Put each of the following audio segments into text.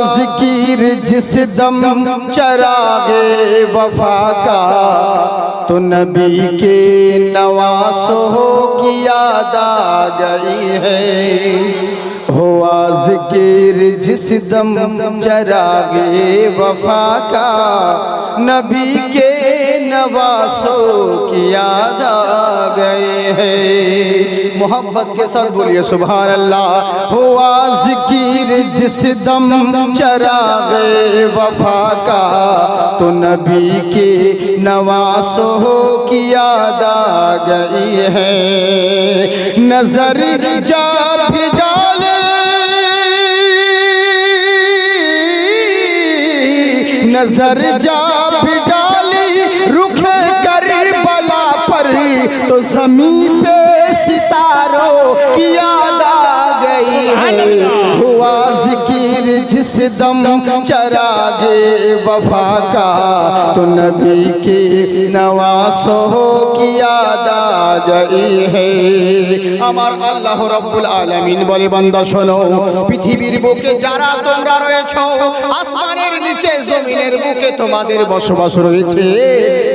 ज़िकिर जिस दम चरागे वफा का, तो नबी के नवासों की याद आ गई है। हुआ ज़िकिर जिस दम चरागे वफा का, नबी के नवासों की याद आ गए हैं। मोहब्बत के साथ बोलिए सुभान अल्लाह। हुआ ज़िकिर जिस दम चरागे वफा का, तो नबी के नवासों की याद आ गई है। नजर जा भी डाले, नजर जा भी डाली रुखे करबला पर, तो ज़मीन पे सितारों की याद आ गई है। हुआ ज़िकिर जिस दम चरागे वफा का, तो नबी के नवासों की याद आ गई है। আমার আল্লাহ রব্বুল আলামিন বলে, বান্দা শোনো, পৃথিবীর বুকে যারা তোমরা রয়েছো, আসমানের নিচে জমিনের বুকে তোমাদের বসবাস রয়েছে,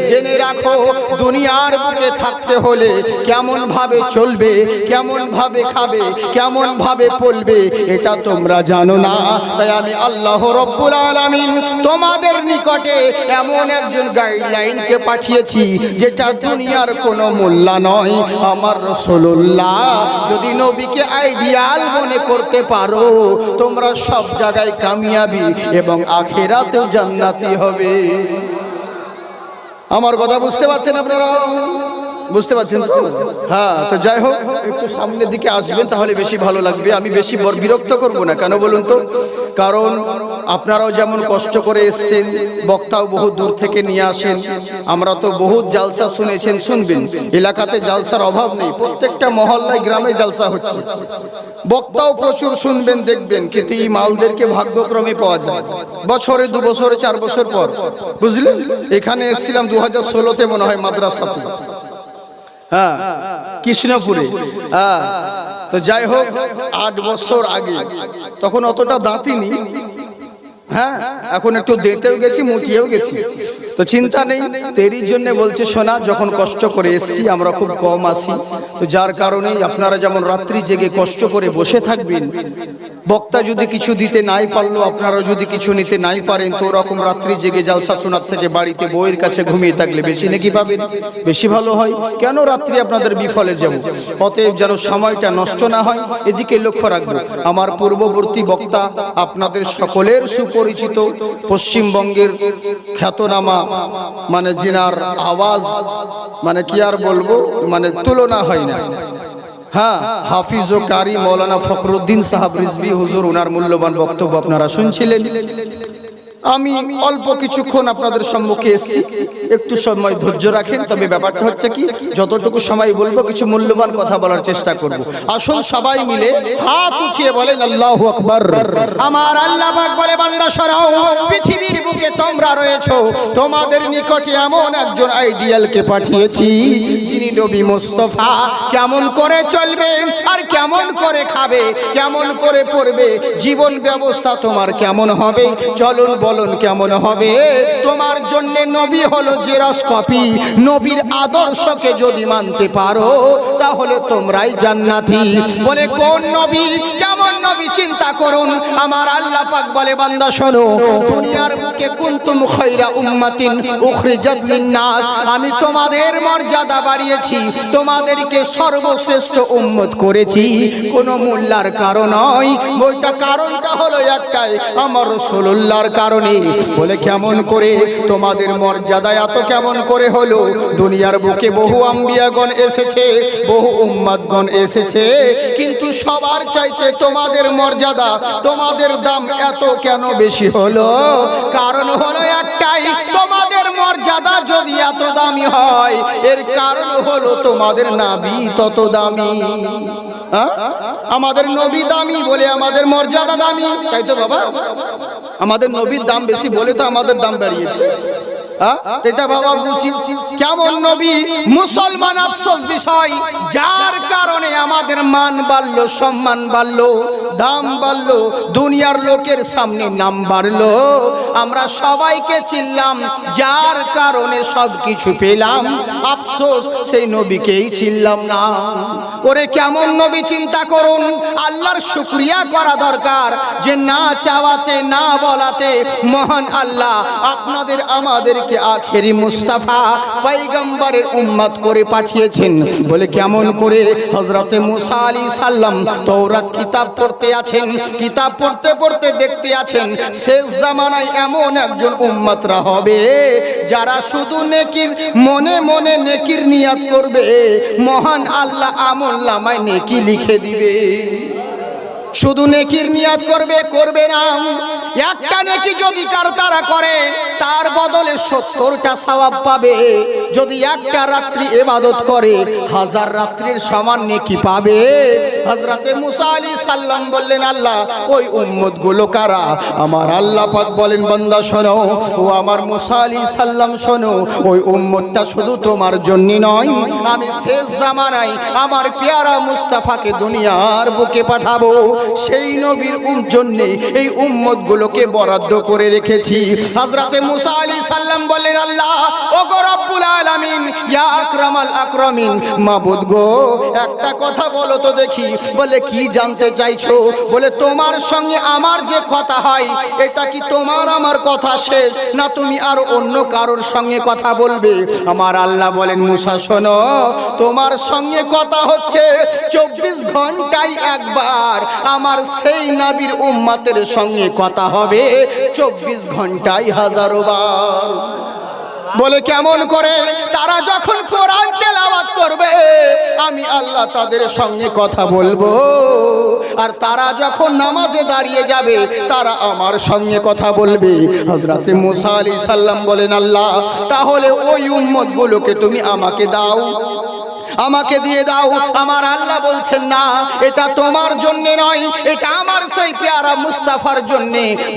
জেনে রাখো দুনিয়ার বুকে থাকতে হলে কেমন ভাবে চলবে, কেমন ভাবে খাবে, কেমন ভাবে পড়বে, এটা তোমরা জানো না। তাই আমি আল্লাহ রব্বুল আলামিন তোমাদের নিকটে এমন একজন গাইডলাইনকে পাঠিয়েছি যেটা দুনিয়ার কোনো মূল্য নয়। আমার রাসূলুল্লাহ যদি নবীকে আইডিয়াল মনে করতে পারো, তোমরা সব জায়গায় কামিয়াবি এবং আখিরাতেও জান্নাতি হবে। আমার কথা বুঝতে পারছেন আপনারা? বুঝতে পারছেন? হ্যাঁ, তো যাই হোক, একটু সামনের দিকে আসবেন, তাহলে বেশি ভালো লাগবে। আমি বেশি বিরক্ত করব না, কেন বলুন তো? কারণ আপনারাও যেমন কষ্ট করে এসেছেন, বক্তাও বহু দূর থেকে নিয়ে আসেন। আমরা তো বহুত জালসা শুনেছেন, শুনবেন। এলাকাতে জালসার অভাব নেই, প্রত্যেকটা মহল্লায় গ্রামে জালসা হচ্ছে। বক্তাও প্রচুর শুনবেন, দেখবেন, কিন্তু এই মালদেরকে ভাগ্যক্রমে পাওয়া যায় বছরে 2 বছরে 4 বছর পর। বুঝলেন? এখানে এসেছিলাম 2016-তে মনে হয় মাদ্রাসাতে, হ্যাঁ, কৃষ্ণপুরে। হ্যাঁ, তো যাই হোক, 8 বছর আগে তখন অতটা দাঁতিনি। হ্যাঁ, এখন একটু দেতেও গেছি, মুটিয়েও গেছি, তো চিন্তা নেই। তেরির জন্য বলছে, শোনা, যখন কষ্ট করে এসছি আমরা খুব কম আসি, তো যার কারণেই আপনারা যেমন রাত্রি জেগে কষ্ট করে বসে থাকবেন, বক্তা যদি কিছু দিতে নাই পারলো, আপনারা যদি কিছু নিতে নাই পারেন, তো ওরকম রাত্রি জেগে জালসা শোনার থেকে বাড়িতে বউয়ের কাছে ঘুমিয়ে থাকলে বেশি নাকি পাবেন, বেশি ভালো হয়। কেন রাত্রি আপনাদের বিফলে যাব? অতএব যেন সময়টা নষ্ট না হয়, এদিকে লক্ষ্য রাখবো। আমার পূর্ববর্তী বক্তা আপনাদের সকলের সুপরিচিত, পশ্চিমবঙ্গের খ্যাতনামা, মানে জিনার আওয়াজ মানে কি আর বলবো, মানে তুলনা হয় না। হ্যাঁ, হাফিজ ও কারি মৌলানা ফখরুদ্দিন সাহাব রিজভী হুজুর, ওনার মূল্যবান বক্তব্য আপনারা শুনছিলেন। আমি অল্প কিছুক্ষণ আপনাদের সম্মুখে এসেছি, একটু সময় ধৈর্য রাখেন। তবে ব্যাপারটা হচ্ছে কি, যতটুকু সময় বলবো কিছু মূল্যবান কথা বলার চেষ্টা করব। আসুন সবাই মিলে হাত উঠিয়ে বলেন আল্লাহু আকবার। আমার আল্লাহ পাক বলে, বান্দা শোনো, পৃথিবীর বুকে তোমরা রয়েছো, তোমাদের নিকটে এমন একজন আইডিয়ালকে পাঠিয়েছি, যিনি নবী মুস্তাফা। কেমন করে চলবে আর কেমন করে খাবে, কেমন করে পড়বে, জীবন ব্যবস্থা তোমার কেমন হবে, চলুন বলুন কেমন হবে। তোমার জন্য নবী হলো জেরক্স কপি। নবীর আদর্শকে যদি মানতে পারো, তাহলে তোমরাই জান্নাতি। বলে, কোন নবী, কেমন নবী, চিন্তা করুন। আমার আল্লাহ পাক বলে, বান্দা শোনো, দুনিয়ার বুকে কুনতুম খায়রা উম্মাতিন উখরিজাত লিন-নাস, আমি তোমাদের মর্যাদা বাড়িয়েছি, তোমাদেরকে সর্বশ্রেষ্ঠ উম্মত করেছি। কোনো মোল্লার কারণ নয়, ওইটা কারণটা হলো একটাই, আমার রাসূলুল্লাহর কারণে। বলে, কেমন করে তোমাদের মর্যাদা এত কেমন করে হলো? দুনিয়ার বুকে বহু আম্বিয়াগণ এসেছে, বহু উম্মতগণ এসেছে, কিন্তু সবার চাইতে তোমাদের মর্যাদা, তোমাদের দাম এত কেন বেশি হলো? কারণ হলো একটাই, তোমাদের মর্যাদা যদি এত দামি হয়, এর কারণ হলো তোমাদের নবী তত দামি। আমাদের নবী দামি বলে আমাদের মর্যাদা দামি, তাই তো বাবা? আমাদের নবীর দাম বেশি বলে তো আমাদের দাম বাড়িয়েছে। এটা বাবা বুঝি কেমন নবী মুসলমান আফসোস বিষয় যার কারণে আমাদের মান বাড়লো, সম্মান বাড়লো, দাম বাড়লো, দুনিয়ার লোকের সামনে নাম বাড়লো, আমরা সবাইকে চিনলাম, যার কারণে সবকিছু পেলাম, আফসোস সেই নবীকেই চিনলাম না। ওরে কেমন নবী চিন্তা করুন। আল্লাহর শুকরিয়া করা দরকার যে না চাওয়াতে না বলাতে মহান আল্লাহ আপনাদের আমাদেরকে আখেরি মুস্তাফা পয়গম্বরের উম্মত করে পাঠিয়েছেন। বলে কেমন করে? হযরতে মুসা আলাইহিস সালাম তাওরাত কিতাব পড়তে আছেন, কিতাব পড়তে পড়তে দেখতে আছেন শেষ জামানায় এমন একজন উম্মতরা হবে যারা শুধু নেকির মনে মনে নেকির নিয়াত করবে, মহান আল্লাহ আমলনামায় নেকি লিখে দিবে। শুধু নেকির নিয়াত করবে, করবে না। একটা নেকি যদি কার তারা করে তার বদলে 70টা সওয়াব পাবে। যদি একটা রাত্রি ইবাদত করে 1000 রাত্রির সমান নেকি পাবে। হযরতে মুসা আলাইহিস সালাম বললেন আল্লাহ ওই উম্মত গুলো কারা? আমার আল্লাহ পাক বলেন বান্দা শোনো, ও আমার মুসা আলাইহিস সালাম শোনো, ওই উম্মতটা শুধু তোমার জন্য নয়, আমি শেষ জামানায় আমার পেয়ারা মুস্তাফাকে দুনিয়ার বুকে পাঠাবো, সেই নবীর জন্য এই উম্মত গুলোকে বরাদ্দ করে রেখেছি। হযরতে মুসা আলাইহিস সালাম বললেন আল্লাহ ও গো রব্বুল আলামিন, ইয়া আকরামাল আকরামিন, মাবুদ গো একটা কথা বলো তো দেখি। বলে কি জানতে চাইছো? বলে তোমার সঙ্গে আমার যে কথা হয় এটা কি তোমার আমার কথা শেষ, না তুমি আর অন্য কারোর সঙ্গে কথা বলবে? আমার আল্লাহ বলেন মুসা শোনো, তোমার সঙ্গে কথা হচ্ছে 24 ঘন্টায় একবার, আমার সেই নবীর উম্মতের সঙ্গে কথা হবে 24 ঘন্টায় 1000 বার। বলে কেমন করে? তারা যখন কোরআন তেলাওয়াত করবে আমি আল্লাহ তাদের সঙ্গে কথা বলবো, আর তারা যখন নামাজে দাঁড়িয়ে যাবে তারা আমার সঙ্গে কথা বলবে। হযরতে মুসা আলাইহিস সালাম বলেন আল্লাহ তাহলে ওই উম্মত গুলোকে তুমি আমাকে দাও, আমাকে দিয়ে দাও। আমার আল্লাহ বলছেন না, এটা তোমার জন্য নয়, এটা আমার সেই পেয়ারা মুস্তাফার জন্য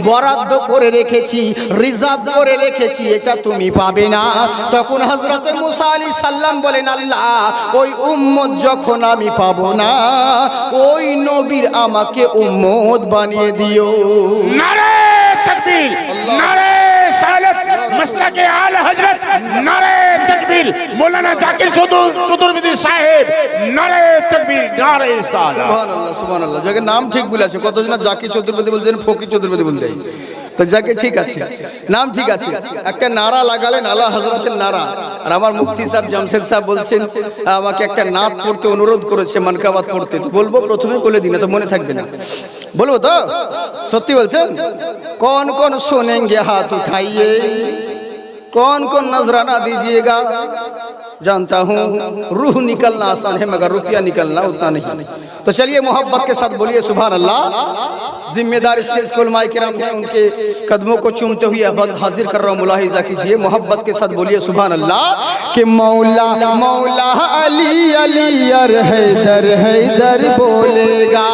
বরাদ্দ করে রেখেছি, রিজার্ভ করে রেখেছি, এটা তুমি পাবে না। তখন হযরতে মুসা আলাইহিস সালাম বলেন আল্লাহ ওই উম্মত যখন আমি পাবো না, ওই নবীর আমাকে উম্মত বানিয়ে দিও। নারে তাকবীর, নারে সালাত, মাসলাকে আলা হযরত, নারে তাকবীর, মৌলানা জাকির চতুর্বেদী সাহেব, নারে তাকবীর, নারে সালাত। সুবহানাল্লাহ সুবহানাল্লাহ। যাকে নাম ঠিক বলেছে, কতজন জাকির চতুর্বেদী বলতেন, ফকির চতুর্বেদী বলতেন, তো যাকে ঠিক আছে, নাম ঠিক আছে। একটা নারা লাগালেন আলা হযরতের নারা। আর আমার মুফতি সাহেব জামশেদ সাহেব বলছেন আমাকে একটা নাত পড়তে অনুরোধ করেছে, মানকাবাত পড়তে। তো বলবো প্রথমে বলে দিন, তো মনে থাকবে না। বলবো তো? সত্যি বলছেন? कौन कौन सुनेंगे हाथ उठाइए, कौन कौन नजराना दीजिएगा। जानता हूँ रूह निकलना आसान है मगर रुपया निकलना उतना नहीं। तो चलिए मोहब्बत के साथ बोलिए सुभान अल्लाह। जिम्मेदार स्टेज को उलमाए किराम हैं, उनके कदमों को चूमते हुए अब हाजिर कर रहा हूँ, मुलाहिजा कीजिए। मोहब्बत के साथ बोलिए सुभान अल्लाह कि मौला मौला अली अली और हैदर हैदर बोलेगा,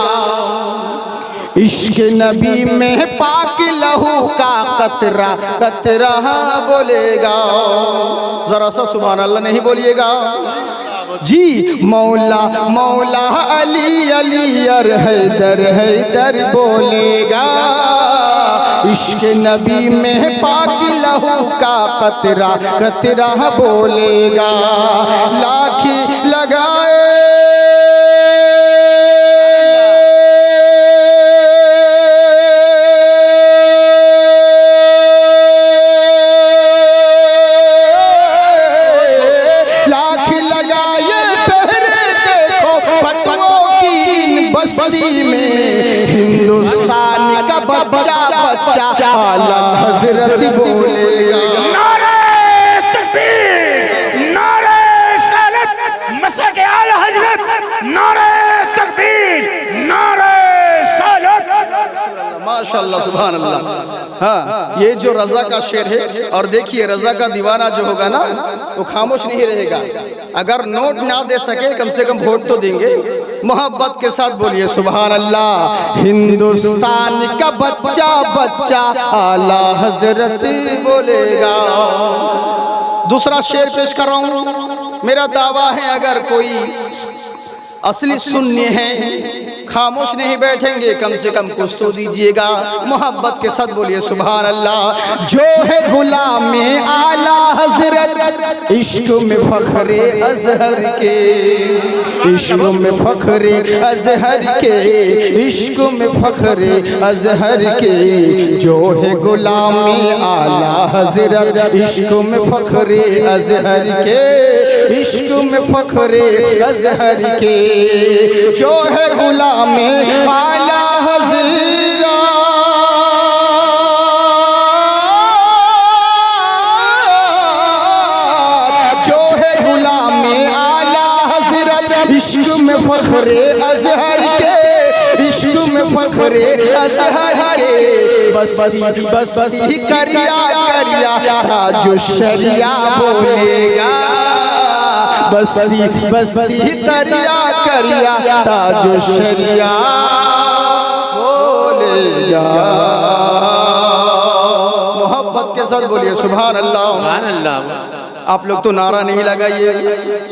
इश्क नबी में पाक लहू का कतरा कतरा बोलेगा। जरा सा सुभान अल्लाह नहीं बोलिएगा जी। मौला मौला अली अली और हैदर हैदर बोलेगा, इश्क नबी में पाक लहू का कतरा कतरा बोलेगा। लाखी लगाए हिंदुस्तान का बच्चा बच्चा आला हजरत बोलेगा। नारे तकबीर, नारे सालत, मसलके आला हजरत, नारे तकबीर, नारे सालत। माशाअल्लाह सुभान अल्लाह। हाँ, ये जो रजा का शेर है, और देखिए रजा का दीवाना जो होगा ना वो खामोश नहीं रहेगा। अगर नोट ना दे सके कम से कम वोट तो देंगे। मोहब्बत के साथ बोलिए सुभान अल्लाह। हिंदुस्तान का बच्चा बच्चा आला हजरत बोलेगा। दूसरा शेर पेश कर रहा हूं। मेरा दावा है अगर कोई असली सुन्नी है खामोश नहीं बैठेंगे, कम से कम कुछ तो दीजिएगा। मोहब्बत के साथ बोलिए सुभान अल्लाह। जो है गुलाम आला हजरत इश्क में फखरे अजहर के, इश्क में फखरे अजहर के, इश्क में फखरे अजहर के। जो है गुलाम आला हजरत इश्क में फखरे अजहर के, इश्क में फखरे अजहर के। जो है गुलाम आला हजरत, जो है गुलाम आला हजरत इश्क में फखरे अजहर के, इश्क में फखरे अजहर के। बस्ती बस्ती करिया करिया जो शरिया बोलेगा, बस्ती बस्ती करिया करिया जो शरिया बोलेगा। मोहब्बत के साथ बोलिए सुभान अल्लाह। सुभान अल्लाह। आप लोग तो नारा नहीं लगाइए,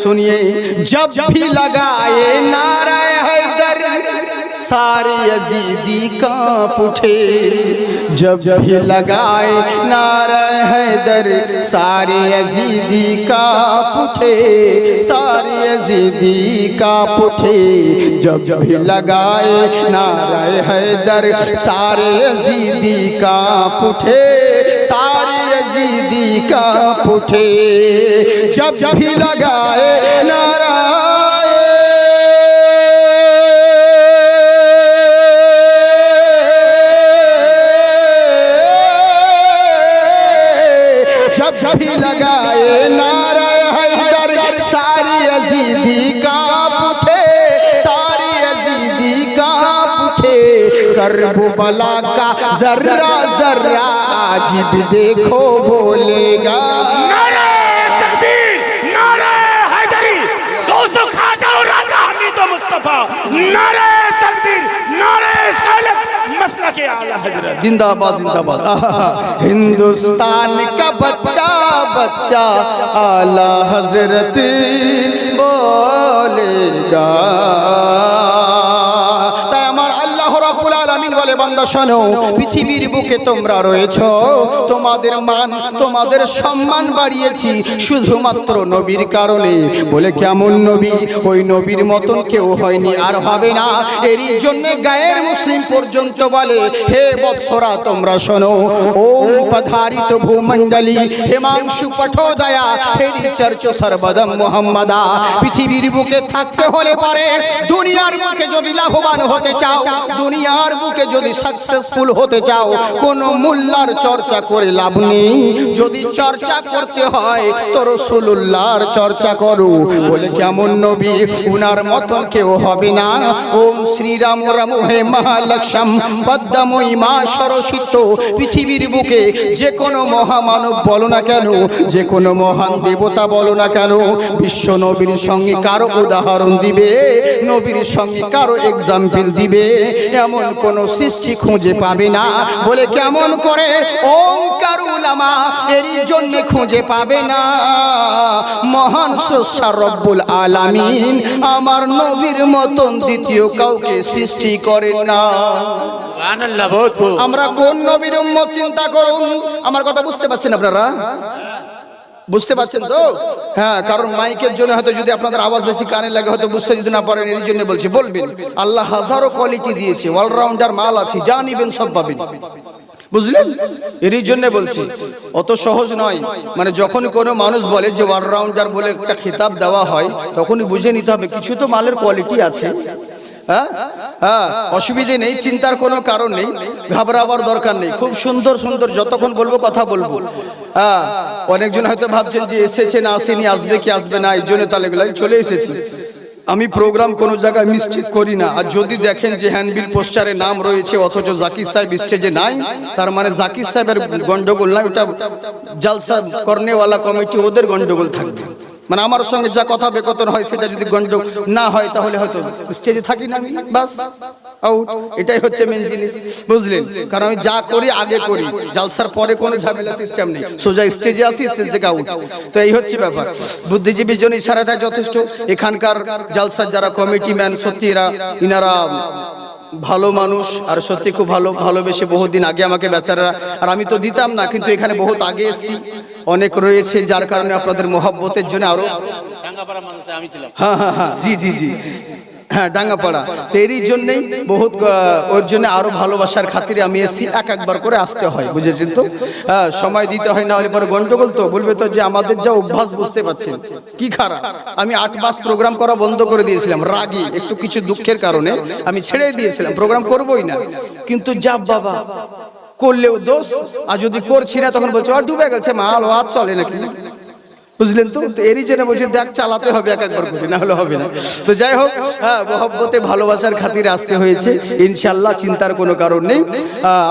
सुनिए। जब भी लगाए नारा हैदर सारे यजीदी कांप उठे, जब भी लगाए नारा हैदर सारे यजीदी कांप उठे, सारे यजीदी कांप उठे। जब भी लगाए नारा हैदर सारे यजीदी कांप उठे, सारे यजीदी कांप उठे। जब भी लगाए नारा जब भी लगाए नारा हैदर सारी यजीदी कांप उठे, सारी यजीदी कांप उठे। करबला का जर्रा जर्रा आज भी देखो बोलेगा। नारे तकबीर, नारे हैदरी, दोस्तों खा जाओ राजा हमीद मुस्तफा। नारे तकबीर, नारे सालत, मसला के आला हजरत जिंदाबाद जिंदाबाद। हिंदुस्तान का बच्चा बच्चा आला हजरत बोलेगा। তাই আমার আল্লাহ রাব্বুল আলামিন বলে বান্দা শোনো, পৃথিবীর বুকে তোমরা রয়েছো, তোমাদের মান তোমাদের সম্মান বাড়িয়েছি শুধুমাত্র নবীর কারণে। বলে কেমন নবী? ওই নবীর মতন কেউ হয়নি আর হবে না। এরই জন্য গায়ের মুসলিম পর্যন্ত বলে হে বৎসরা তোমরা শোনো, ওম পধারিত ভূমণ্ডলী হিমাংশু পঠোদয়া হেরি চর্চ সর্বদম মুহাম্মাদা। পৃথিবীর বুকে থাকতে হলে পারে, দুনিয়ার বুকে যদি লাভবান হতে চাও, দুনিয়ার বুকে যদি সাকসেসফুল হতে চাও, কোন মোল্লার চর্চা করে লাভ নেই। যদি চর্চা করতে হয় তো রাসূলুল্লাহর চর্চা করো। বলে কেমন নবী? উনার মতন কেউ হবে না। ওম শ্রীরাম রাম হে মহালক্ষ্ম পদ্মময়ী মা সরস্বত। পৃথিবীর বুকে যে কোনো মহামানব বলো না কেন, যে কোনো মহান দেবতা বলো না কেন, বিশ্ব নবীর সঙ্গে কারো উদাহরণ দিবে, নবীর সঙ্গে কারো এক্সাম্পল দিবে এমন কোন সৃষ্টি খুঁজে পাবে না। বলে কেমন করে? ওঙ্কার উলামা এরই জন্য খুঁজে পাবে না। মহান স্রষ্টা রব্বুল আলামিন আমার নবীর মতন দ্বিতীয় কাউকে সৃষ্টি করেন না। সুবহানাল্লাহ। বহুত খুব। আমরা কোন নবীর উম্মত চিন্তা করুন। আমার কথা বুঝতে পারছেন আপনারা? বুঝতে পারছেন তো? হ্যাঁ, কারণ মাইকের জন্য হয়তো যদি আপনাদের আওয়াজ বেশি কানে লাগে হয়তো বুঝতে যদি না পারেন, এর জন্য বলছি। বলবেন আল্লাহ হাজারো কোয়ালিটি দিয়েছে, অলরাউন্ডার মাল আছে, যা নিবেন সব পাবেন। বুঝলেন? এরই জন্য বলছি অত সহজ নয়। মানে যখন কোনো মানুষ বলে যে অলরাউন্ডার বলে একটা খেতাব দেওয়া হয়, তখনই বুঝে নিতে হবে কিছু তো মালের কোয়ালিটি আছে। হ্যাঁ হ্যাঁ, অসুবিধে নেই, চিন্তার কোনো কারণ নেই, ঘাবড়াবার দরকার নেই। খুব সুন্দর সুন্দর যতক্ষণ বলবো কথা বলবো। হ্যাঁ, অনেকজন হয়তো ভাবছেন যে এসেছে না আসেনি, আসবে কি আসবে না, এই জন্য তাহলে চলে এসেছি। আমি প্রোগ্রাম কোনো জায়গায় মিস্টেক করি না। আর যদি দেখেন যে হ্যান্ডবিল পোস্টারে নাম রয়েছে অথচ জাকির সাহেব স্টেজে নাই, তার মানে জাকির সাহেবের গন্ডগোল না, ওটা জালসা করনেওয়ালা কমিটি ওদের গন্ডগোল থাকবে। মানে আমার সঙ্গে যা কথা বেকতন হয় সেটা যদি গন্ডগোল না হয় তাহলে হয়তো স্টেজে থাকি না আমি, বাস আউট। এটাই হচ্ছে মেন জিনিস, বুঝলেন? কারণ আমি যা করি আগে করি, জালসার পরে কোনো ঝামেলা সিস্টেম নেই, সোজা স্টেজে আসি, স্টেজ থেকে আউট। তো এই হচ্ছে ব্যাপার। বুদ্ধিজীবীর জন্য ইশারাটা যথেষ্ট। এখানকার জালসার যারা কমিটি ম্যান, সত্যি ইনারা ভালো মানুষ, আর সত্যি খুব ভালোবেসে বহুদিন আগে আমাকে বেচারা, আর আমি তো দিতাম না, কিন্তু এখানে বহুত আগে এসেছি, অনেক রয়েছে, যার কারণে আপনাদের মোহাব্বতের জন্য আরো হ্যাঁ জি জি জি হ্যাঁ ডাঙ্গাপাড়া, তো এরই জন্যই বহুত, ওর জন্য আরো ভালোবাসার খাতিরে আমি এসেছি। একবার করে আসতে হয়, বুঝেছেন তো? হ্যাঁ, সময় দিতে হয়, না হলে পরে গন্ডগোল তো বলবে তো যে আমাদের যা অভ্যাস, বুঝতে পারছেন কি খারাপ। আমি 8 মাস প্রোগ্রাম করা বন্ধ করে দিয়েছিলাম, রাগী, একটু কিছু দুঃখের কারণে আমি ছেড়ে দিয়েছিলাম, প্রোগ্রাম করবোই না। কিন্তু যা বাবা করলেও দোষ, আর যদি করছি না তখন বলছে ডুবে গেছে মাল, ও আর চলে নাকি, বুঝলেন তো? এরই জন্য বলছি দেখ চালাতে হবে একবার করে, না হলে হবে না। তো যাই হোক, হ্যাঁ, মহব্বতে ভালোবাসার খাতিরে আসতে হয়েছে, ইনশাল্লাহ চিন্তার কোনো কারণ নেই।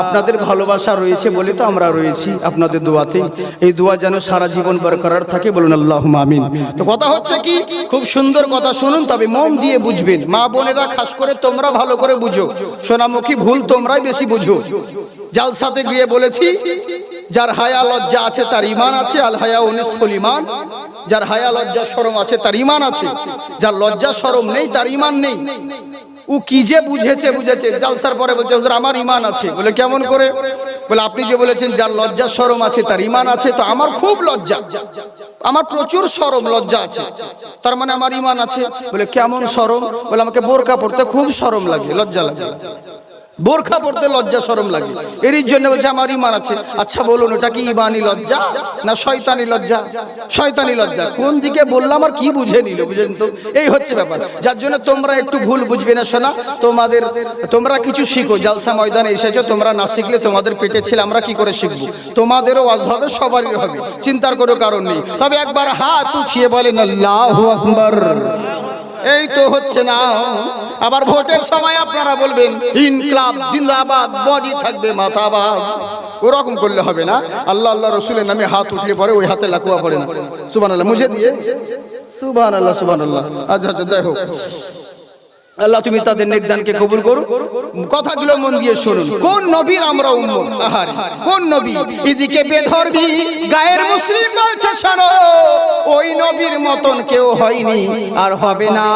আপনাদের ভালোবাসা রয়েছে বলে তো আমরা রয়েছি, আপনাদের দোয়াতে। এই দোয়া যেন সারা জীবন বরকরার থাকে, বলুন আল্লাহুম্মা আমিন। তো কথা হচ্ছে কি, খুব সুন্দর কথা শুনুন, তবে মন দিয়ে বুঝবেন। মা বোনেরা খাস করে তোমরা ভালো করে বুঝো, সোনামুখী ভুল তোমরাই বেশি বুঝো। জালসাতে গিয়ে বলেছি, যার হায়া লজ্জা আছে তার ঈমান আছে, আল হায়া নিসফুল ঈমান। যার হায়া লজ্জা শরম আছে তার ঈমান আছে, যার লজ্জা শরম নেই তার ঈমান নেই। ও কি যে বুঝেছে, জালসার পরে বলছে হুজুর আমার ঈমান আছে। বলে কেমন করে? বলে আপনি যে বলেছেন যার লজ্জা শরম আছে তার ঈমান আছে, তো আমার খুব লজ্জা, আমার প্রচুর শরম লজ্জা আছে, তার মানে আমার ঈমান আছে। বলে কেমন শরম? বলে আমাকে বোরকা পড়তে খুব শরম লাগে, লজ্জা লাগে, বোরখা পড়তে লজ্জা শরম লাগে, এরই জন্য বলছে আমার ঈমান আছে। আচ্ছা বলুন, ওটা কি ঈমানি লজ্জা না শয়তানি লজ্জা? শয়তানি লজ্জা। কোন দিকে বললাম আর কি বুঝে নিল, বুঝেন তো? এই হচ্ছে ব্যাপার, যার জন্য তোমরা একটু ভুল বুঝবে না। শোনা, তোমরা কিছু শিখো, জালসা ময়দানে এসেছো, তোমরা না শিখলে তোমাদের পেটে ছিল, আমরা কি করে শিখবো? তোমাদেরও ওয়াজ হবে, সবারই হবে, চিন্তার কোনো কারণ নেই। তবে একবার হাত উঠিয়ে বলেন আল্লাহু আকবার। এই তো হচ্ছে না। আবার ভোটের সময় আপনারা বলবেন ইনকলাব জিন্দাবাদ, বডি থাকবে মাথাবাদ, ওরকম করলে হবে না। আল্লাহ আল্লাহ রসুলের নামে হাত উঠলে পরে ওই হাতে লাকুয়া পড়ে না, সুবহানাল্লাহ মুঝে দিয়ে, সুবহানাল্লাহ সুবহানাল্লাহ। আচ্ছা যাই হোক, আল্লাহ তুমি তাদের নেকদানকে কবুল করো। কথাগুলো মন দিয়ে শুনুন। কোন নবীর আমরা উম্মত? আহারে কোন নবী? এদিকে বেধর্মী গায়ের মুসলিম বলছে শোনো, ওই নবীর মতন কেউ হয়নি আর হবে না,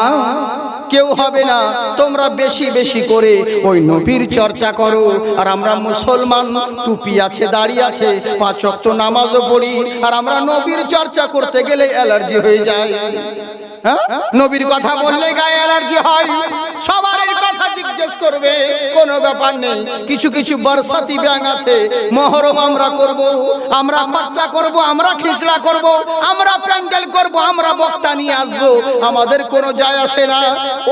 কেউ হবে না। তোমরা বেশি বেশি করে ওই নবীর চর্চা করো। আর আমরা মুসলমান, টুপি আছে, দাড়ি আছে, 5 ওয়াক্ত নামাজও পড়ি, আর আমরা নবীর চর্চা করতে গেলে অ্যালার্জি হয়ে যায়। নবীর কথা বললে গায়ে অ্যালার্জি হয়। সবার কথা জিজ্ঞেস করবে, কোনো ব্যাপার নেই। কিছু কিছু বরসাতি ব্যাং আছে, মহরম আমরা করব, আমরা খরচা করব, আমরা খিচড়া করব, আমরা প্যান্ডেল করব, আমরা বক্তা নিয়ে আসবো, আমাদের কোনো যায় আসে না।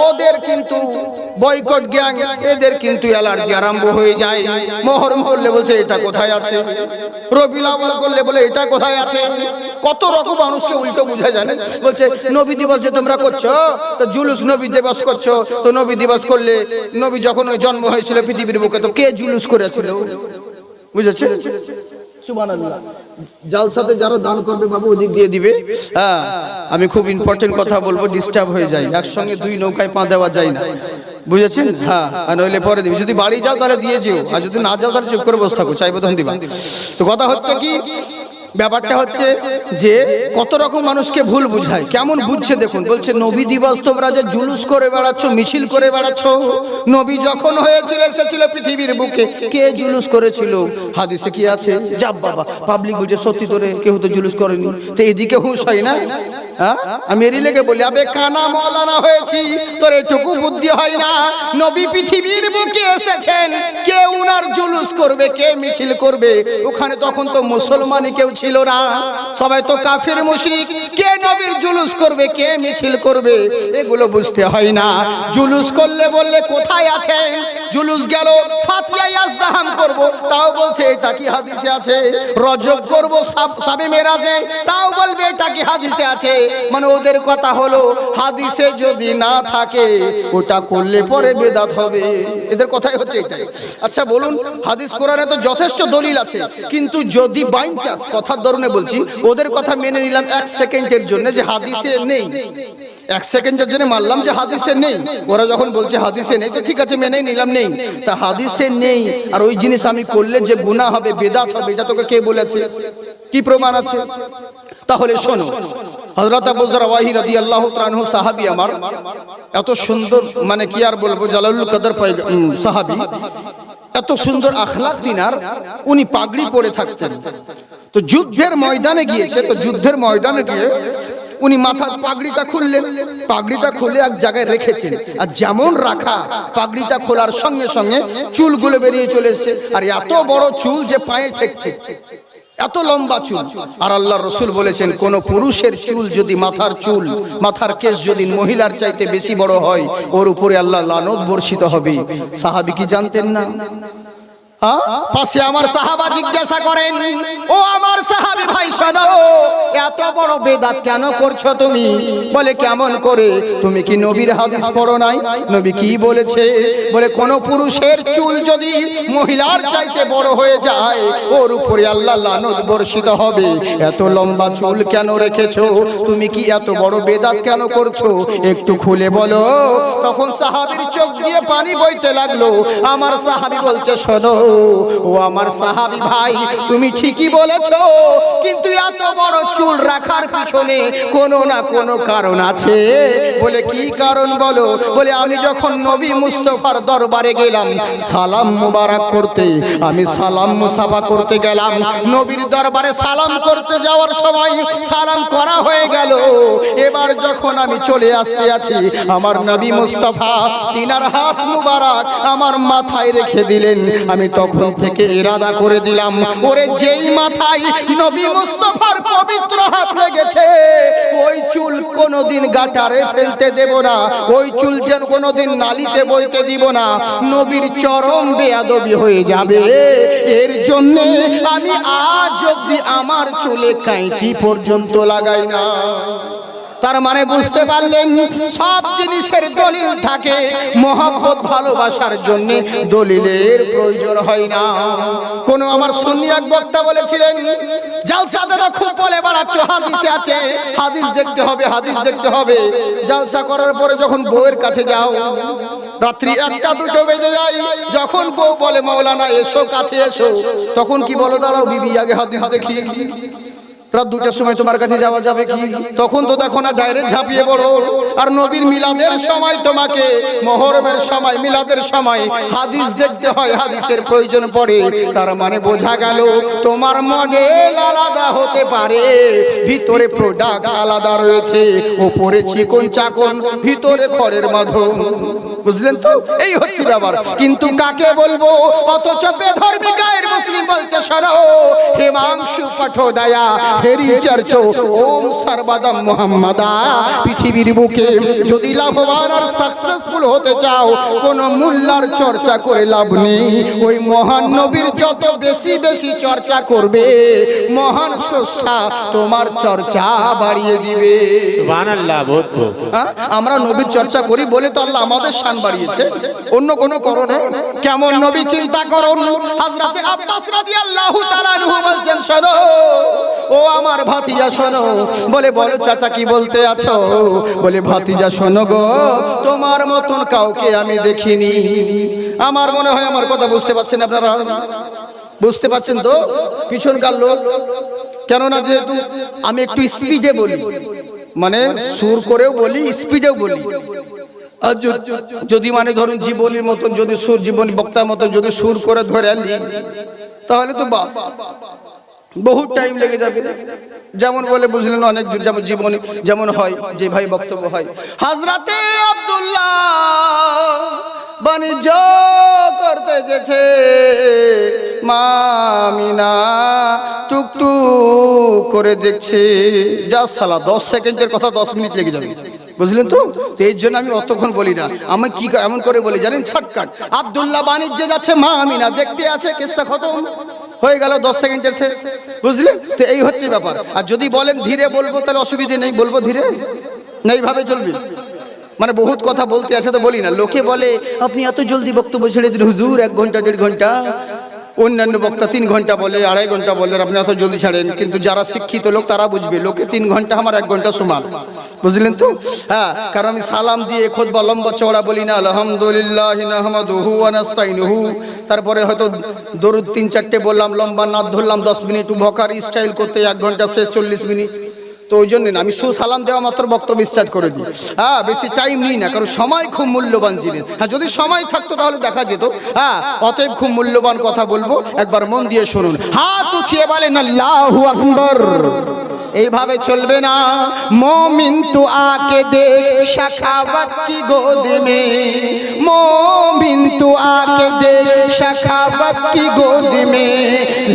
ওদের কিন্তু বয়কট গ্যাং, এদের কিন্তু অ্যালার্জি আরম্ভ হয়ে যায়। মহরম করলে বলছে এটা কোথায় আছে, রবিউল আউয়াল করলে বলে এটা কোথায় আছে। কত রকম মানুষকে উল্টো বুঝা জানে। বলছে নবী দিবস যে তোমরা করছো, তো জুলুস নবী দিবস করছো, তো নবী দিবস করলে নবী যখন ওই জন্ম হয়েছিল পৃথিবীর বুকে, তো কে জুলুস করেছিল? বুঝেছে? সুবহানাল্লাহ। জালসাতে যারা দান করবে বাবু ওদিক দিয়ে দিবে। হ্যাঁ, আমি খুব ইম্পর্টেন্ট কথা বলবো, ডিস্টার্ব হয়ে যায়, একসঙ্গে 2 নৌকায় পা দেওয়া যায় না, বুঝেছেন? হ্যাঁ, আর নইলে পরে দিবি। যদি বাড়ি যাও তাহলে দিয়ে যেও, আর যদি না যাও তাহলে চুপ করে বসে থাকো, চাইবো তখন দিবা। তো কথা হচ্ছে কি, ব্যাপারটা হচ্ছে যে কত রকম মানুষকে ভুল বুঝায়। কেমন বুঝছে দেখুন। বলছে নবী দিবস তোমরা যে জুলুস করে বেড়াচ্ছ, মিছিল করে বেড়াচ্ছ, নবী যখন হয়েছিল এসেছিল পৃথিবীর বুকে, কে জুলুস করেছিল? হাদিসে কি আছে? যাব বাবা, পাবলিক বুঝে সত্যি করে কেউ তো জুলুস করেনি। তো এদিকে হুঁশ হয় না? আমি এরই লেগে বলি, আবে কানা মৌলানা হয়েছি, তোর এটুকু বুদ্ধি হয় না? নবী পৃথিবীর বুকে এসেছেন, কে উনার জুলুস করবে, কে মিছিল করবে? ওখানে তখন তো মুসলমানই কেউ ছিল না, সবাই তো কাফির মুশরিক। কে নবীর জুলুস করবে, কে মিছিল করবে? এগুলো বুঝতে হয় না। জুলুস করলে বললে কোথায় আছে? জুলুস গেল ফাতিহা ইয়াজদাহাম করব, তাও বলছে এটা কি হাদিসে আছে? রজব করব সাবে মেরাজে, তাও বলবে এটা কি হাদিসে আছে? মানে ওদের কথা হলো হাদিসে যদি না থাকে ওটা করলে পরে বেদাত হবে, এদের কথাই হচ্ছে এটাই। আচ্ছা বলুন, হাদিস কোরআনে তো যথেষ্ট দলিল আছে, কিন্তু যদি বাই চান্স কথার ধরনে বলছি, ওদের কথা মেনে নিলাম 1 সেকেন্ডের জন্য যে হাদিসে নেই, 1 সেকেন্ডের জন্য মানলাম যে হাদিসে নেই, ওরা যখন বলছে হাদিসে নেই তো ঠিক আছে মেনেই নিলাম নেই। তা হাদিসে নেই আর ওই জিনিস আমি করলে যে গুনাহ হবে, বেদাত হবে, এটা তোকে কে বলেছে? কি প্রমাণ আছে? তাহলে শোনো, হযরত আবু যর রাওয়াহি রাদিয়াল্লাহু তাআলা আনহু সাহাবী, আমার এত সুন্দর, মানে কি আর বলবো, জালালুল কদর সাহাবী, এত সুন্দর আখলাক তিনার, উনি পাগড়ি পরে থাকতেন। তো যুদ্ধের ময়দানে গিয়েছে, তো যুদ্ধের ময়দানে গিয়ে উনি মাথার পাগড়িটা খুললেন, পাগড়িটা খুলে এক জায়গায় রেখেছেন, আর যেমন রাখা পাগড়িটা খোলার সঙ্গে সঙ্গে চুলগুলো বেরিয়ে চলে এসেছে, আর এত বড় চুল যে পায়ে ঠেকছে, এত লম্বা চুল। আর আল্লাহর রাসূল বলেছেন, কোন পুরুষের চুল যদি, মাথার চুল, মাথার কেশ যদি মহিলার চাইতে বেশি বড় হয়, ওর উপরে আল্লাহ লানত বর্ষিত হবে। সাহাবী কি জানতেন না? পাশে আমার সাহাবা জিজ্ঞাসা করেন, ও আমার সাহাবী ভাই শোনো, এত বড় বেদাত কেন করছো তুমি? বলে কেমন করে? তুমি কি নবীর হাদিস পড়ো নাই? নবী কি বলেছে? বলে কোন পুরুষের চুল যদি মহিলার চাইতে বড় হয়ে যায়, ওর উপরে আল্লাহ লানত বর্ষিত হবে। এত লম্বা চুল কেন রেখেছো? তুমি কি এত বড় বেদাত কেন করছো? একটু খুলে বলো। তখন সাহাবীর চোখ দিয়ে পানি বইতে লাগলো। আমার সাহাবী বলছে, শোনো ও আমার সাহাবী ভাই, তুমি ঠিকই বলেছো, কিন্তু এত বড় চুল রাখার পিছনে কোনো না কোনো কারণ আছে। বলে কি কারণ বলো? বলে আমি যখন নবী মুস্তাফার দরবারে গেলাম সালাম মুবারক করতে, আমি সালাম মুসাফা করতে গেলাম, নবীর দরবারে সালাম করতে যাওয়ার সময় সালাম করা হয়ে গেল। এবার যখন আমি চলে আসতে আছি, আমার নবী মুস্তাফা তিনার হাত মুবারক আমার মাথায় রেখে দিলেন। আমি তখন থেকে ইরাদা করে দিলাম, ওরে যেই মাথায় নবী মুস্তাফার পবিত্র হাত লেগেছে, ওই চুল কোনোদিন গাটারে ফেলতে দেব না, ওই চুল যেন কোনোদিন নালিতে বইতে দিব না, নবীর চরম বেয়াদবি হয়ে যাবে। এর জন্য আমি আজ অবধি আমার চুলে কাঁচি পর্যন্ত লাগাই না। তার মানে বুঝতে পারলেন, সব জিনিসের দলিল থাকে, মহব্বত ভালোবাসার জন্য দলিলের প্রয়োজন হয় না। কোন আমার সুন্নি এক বক্তা বলেছিলেন, জালসা দাদা খুব বলে বেড়াচ্ছ, হাদিসে আছে, হাদিস দেখতে হবে, হাদিস দেখতে হবে। জালসা করার পরে যখন বউয়ের কাছে যাও, রাত্রি 1টা-2টো বেজে যায়, যখন বউ বলে মাওলানা এসো, কাছে এসো, তখন কি বলো, দাঁড়াও বিবি আগে হাদিস দেখি, রাত 2টার সময় তোমার কাছে যাওয়া যাবে কি? তখন তো দেখো না ডাইরেক্ট ঝাঁপিয়ে পড়ো। আর নবীর মিলাদের সময়, তোমাকে মুহররমের সময়, মিলাদের সময় হাদিস দেখতে হয়, হাদিসের প্রয়োজন পড়ে। তার মানে বোঝা গেল তোমার মডেল আলাদা হতে পারে, ভিতরে প্রোডাক্ট আলাদা রয়েছে, উপরে চিকন চাকন, ভিতরে খড়ের মাধব। বুঝলেন তো? এই হচ্ছে ব্যাপার। কিন্তু কাকে বলবো? অথচ বেধর্মী গায়ের মুসলিম বলছে, শোনো হিমাংশু পাঠোদয়া হেরি চর্চো ওম সর্বদম মুহাম্মাদা। পৃথিবীর বুকে যদি লাভবান আর সাকসেসফুল হতে চাও, কোন মোল্লার চর্চা করে লাভ নেই। ওই মহান নবীর যত বেশি বেশি চর্চা করবে, মহান স্রষ্টা তোমার চর্চা বাড়িয়ে দিবে। সুবহানাল্লাহ। বহুত খুব। আমরা নবীর চর্চা করি বলে তো আল্লাহ আমাদের শান বাড়িয়েছে, অন্য কোন কারণে। কেমন নবী চিন্তা করুন। হযরতে আব্বাস রাদিয়াল্লাহু তাআলা আনহু বলছেন, শোনো ও আমার ভাতিজা শোনো। বলে বলো চাচা কি বলতে আছো? বলে ভাতিজা শোনো গো, তোমার মতন কাউকে আমি দেখিনি। আমার মনে হয় আমার কথা বুঝতে পারছেন আপনারা? বুঝতে পারছেন তো? পিছনকার লোক, কেননা যেহেতু আমি একটু স্পিডে বলি, মানে সুর করেও বলি, স্পিডেও বলি। আর যদি মানে ধরুন জীবনের মতন যদি সুর, জীবনী বক্তার মতন যদি সুর করে ধরে আনি, তাহলে তো বাস বহুত টাইম লেগে যাবে। যেমন বলে বুঝলেন, অনেক যেমন জীবনী যেমন হয়, যে ভাই বক্তব্য হয়, হযরতে আব্দুল্লাহ বাণিজ্য করতে যেছে, মা আমিনা টুকটুক করে দেখছে। যা সালা 10 সেকেন্ডের কথা 10 মিনিট লেগে যাবে। বুঝলেন তো? এই জন্য আমি অতক্ষণ বলি না। আমি কি এমন করে বলি জানেন, শর্টকাট। আব্দুল্লাহ বাণিজ্যে যাচ্ছে, মা আমিনা দেখতে আছে, কিসসা খতম। হয়ে গেল 10 সেকেন্ডের শেষ, বুঝলেন তো? এই হচ্ছে ব্যাপার। আর যদি বলেন ধীরে বলবো তাহলে অসুবিধে নেই, বলবো ধীরে, না এইভাবে চলবে? মানে বহুত কথা বলতে আছে তো বলি না। লোকে বলে আপনি এত জলদি বক্তব্য ছেড়ে দিন হুজুর, 1 ঘন্টা 1.5 ঘন্টা, অন্যান্য বক্তা 3 ঘন্টা বলে, 2.5 ঘন্টা বলে, আপনি এত জলদি ছাড়েন। কিন্তু যারা শিক্ষিত লোক তারা বুঝবে, লোকে 3 ঘন্টা আমার 1 ঘন্টা সমান, বুঝলেন তো? হ্যাঁ, কারণ আমি সালাম দিয়ে খুতবা লম্বা চওড়া বলি না, আলহামদুলিল্লাহ নাহমাদুহু ওয়া নাস্তাইনুহু, তারপরে হয়তো দরুদ 3-4টে বললাম, লম্বা নাদ ধরলাম 10 মিনিট, ভকার স্টাইল করতে 1 ঘন্টা শেষ 40 মিনিট। তো ওই জন্য আমি সালাম দেওয়া মাত্র বক্তব্য স্টার্ট করে দিই। হ্যাঁ, বেশি টাইম নিই না, কারণ সময় খুব মূল্যবান জিনিস। হ্যাঁ, যদি সময় থাকতো তাহলে দেখা যেত। হ্যাঁ, অতএব খুব মূল্যবান কথা বলবো, একবার মন দিয়ে শুনুন। হাত উঠিয়ে বলেন আল্লাহু আকবার। এইভাবে চলবে না। मोमिन तू आके देख शखावत की गोद में, मोमिन तू आके देख शखावत की गोद में,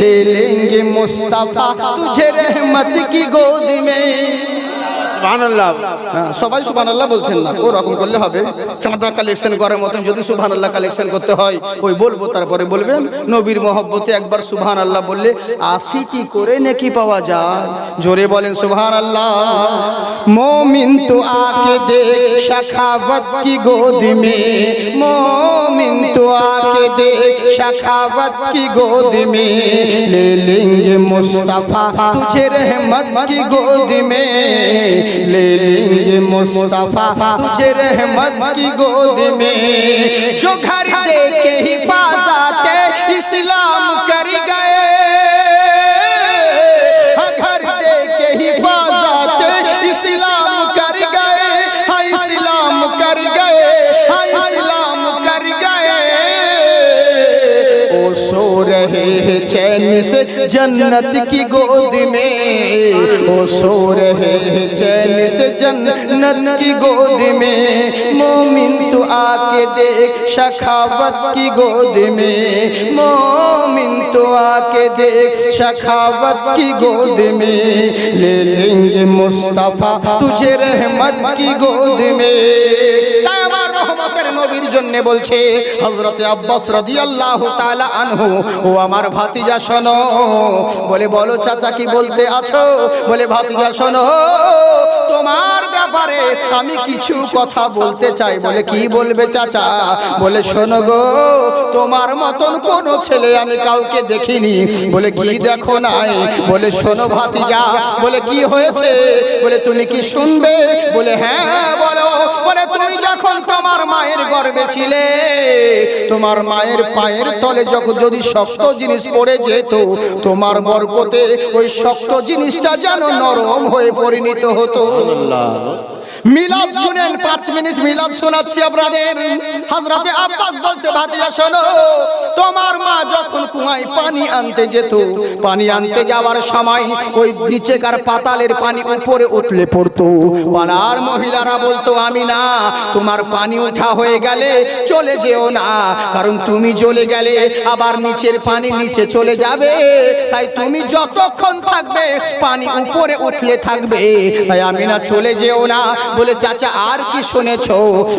ले लेंगे मुस्तफा तुझे रहमत की गोद में। সুবহানাল্লাহ। সবাই সুবহানাল্লাহ বলছেন না, ওরকম করলে হবে। চাঁদা কালেকশন করার মতন যদি সুবহানাল্লাহ কালেকশন করতে হয়, ওই বলবো তারপরে বলবেন। নবীর মহব্বতে একবার সুবহানাল্লাহ বললে 80টি করে নেকি পাওয়া যায়। জোরে বলেন সুবহানাল্লাহ। मोमिन तो आके देख शखावत की गोद में, मोमिन तो आके देख शखावत की गोद में, ले लेंगे मुस्तफा तुझे रहमत की गोद में, ले लेंगे मुस्तफा तुझे रहमत की गोद में। जो घर दे के हिफाजत इस्लाम कर गए, घर दे के हिफाजत इस्लाम कर गए, हाँ इस्लाम कर गए, हाँ इस्लाम कर गए। ओ सो रहे हैं चैन से जन्नत की गोद में, ओ सो रहे हैं चैन से जन्नत की गोद में, मोमिन तू आके देख शखावत की गोद में, मोमिन तू आके देख शखावत की गोद में, ले लेंगे मुस्तफा तुझे रहमत की गोद में। তাই আমার রহমতের নবীর জন্য বলছে হযরতে আব্বাস রাদিয়াল্লাহু তাআলা আনহু, ও আমার ভাতিজা শোনো। বলে বলো চাচা কি বলতে আছো? বলে ভাতিজা শোনো, তোমার ব্যাপারে আমি কিছু কথা বলতে চাই। বলে কি বলবে চাচা? বলে শোনো গো, তোমার মতন কোন ছেলে আমি কাউকে দেখিনি। বলে কি দেখো নাই? বলে শোনো ভাতিজা। বলে কি হয়েছে? বলে তুমি কি শুনবে? বলে হ্যাঁ বলো। বলে তুমি যখন তোমার মায়ের গর্ভে ছিলে, তোমার মায়ের পায়ের তলে যখন যদি শক্ত জিনিস পড়ে যেত, তোমার বরকতে ওই শক্ত জিনিসটা যেন নরম হয়ে পরিণত হতো। মিলাদ শুনেন, 5 মিনিট মিলাদ শোনাচ্ছি আপনাদের। হযরতে আব্বাস বলছে ভাতিজা শোনো, তোমার মা যখন কুয়ায় পানি আনতে যেত, পানি আনতে যাওয়ার সময় ওই নিচেকার পাতালের পানি উপরে উঠলে পড়তো। পাড়ার মহিলারা বলতো আমি না, তোমার পানি উঠা হয়ে গেলে চলে যেও না, কারণ তুমি চলে গেলে আবার নিচের পানি নিচে চলে যাবে, তাই তুমি যতক্ষণ থাকবে পানি উপরে উঠলে থাকবে, তাই আমি না চলে যেও না। বলে চাচা আর কি শুনেছো?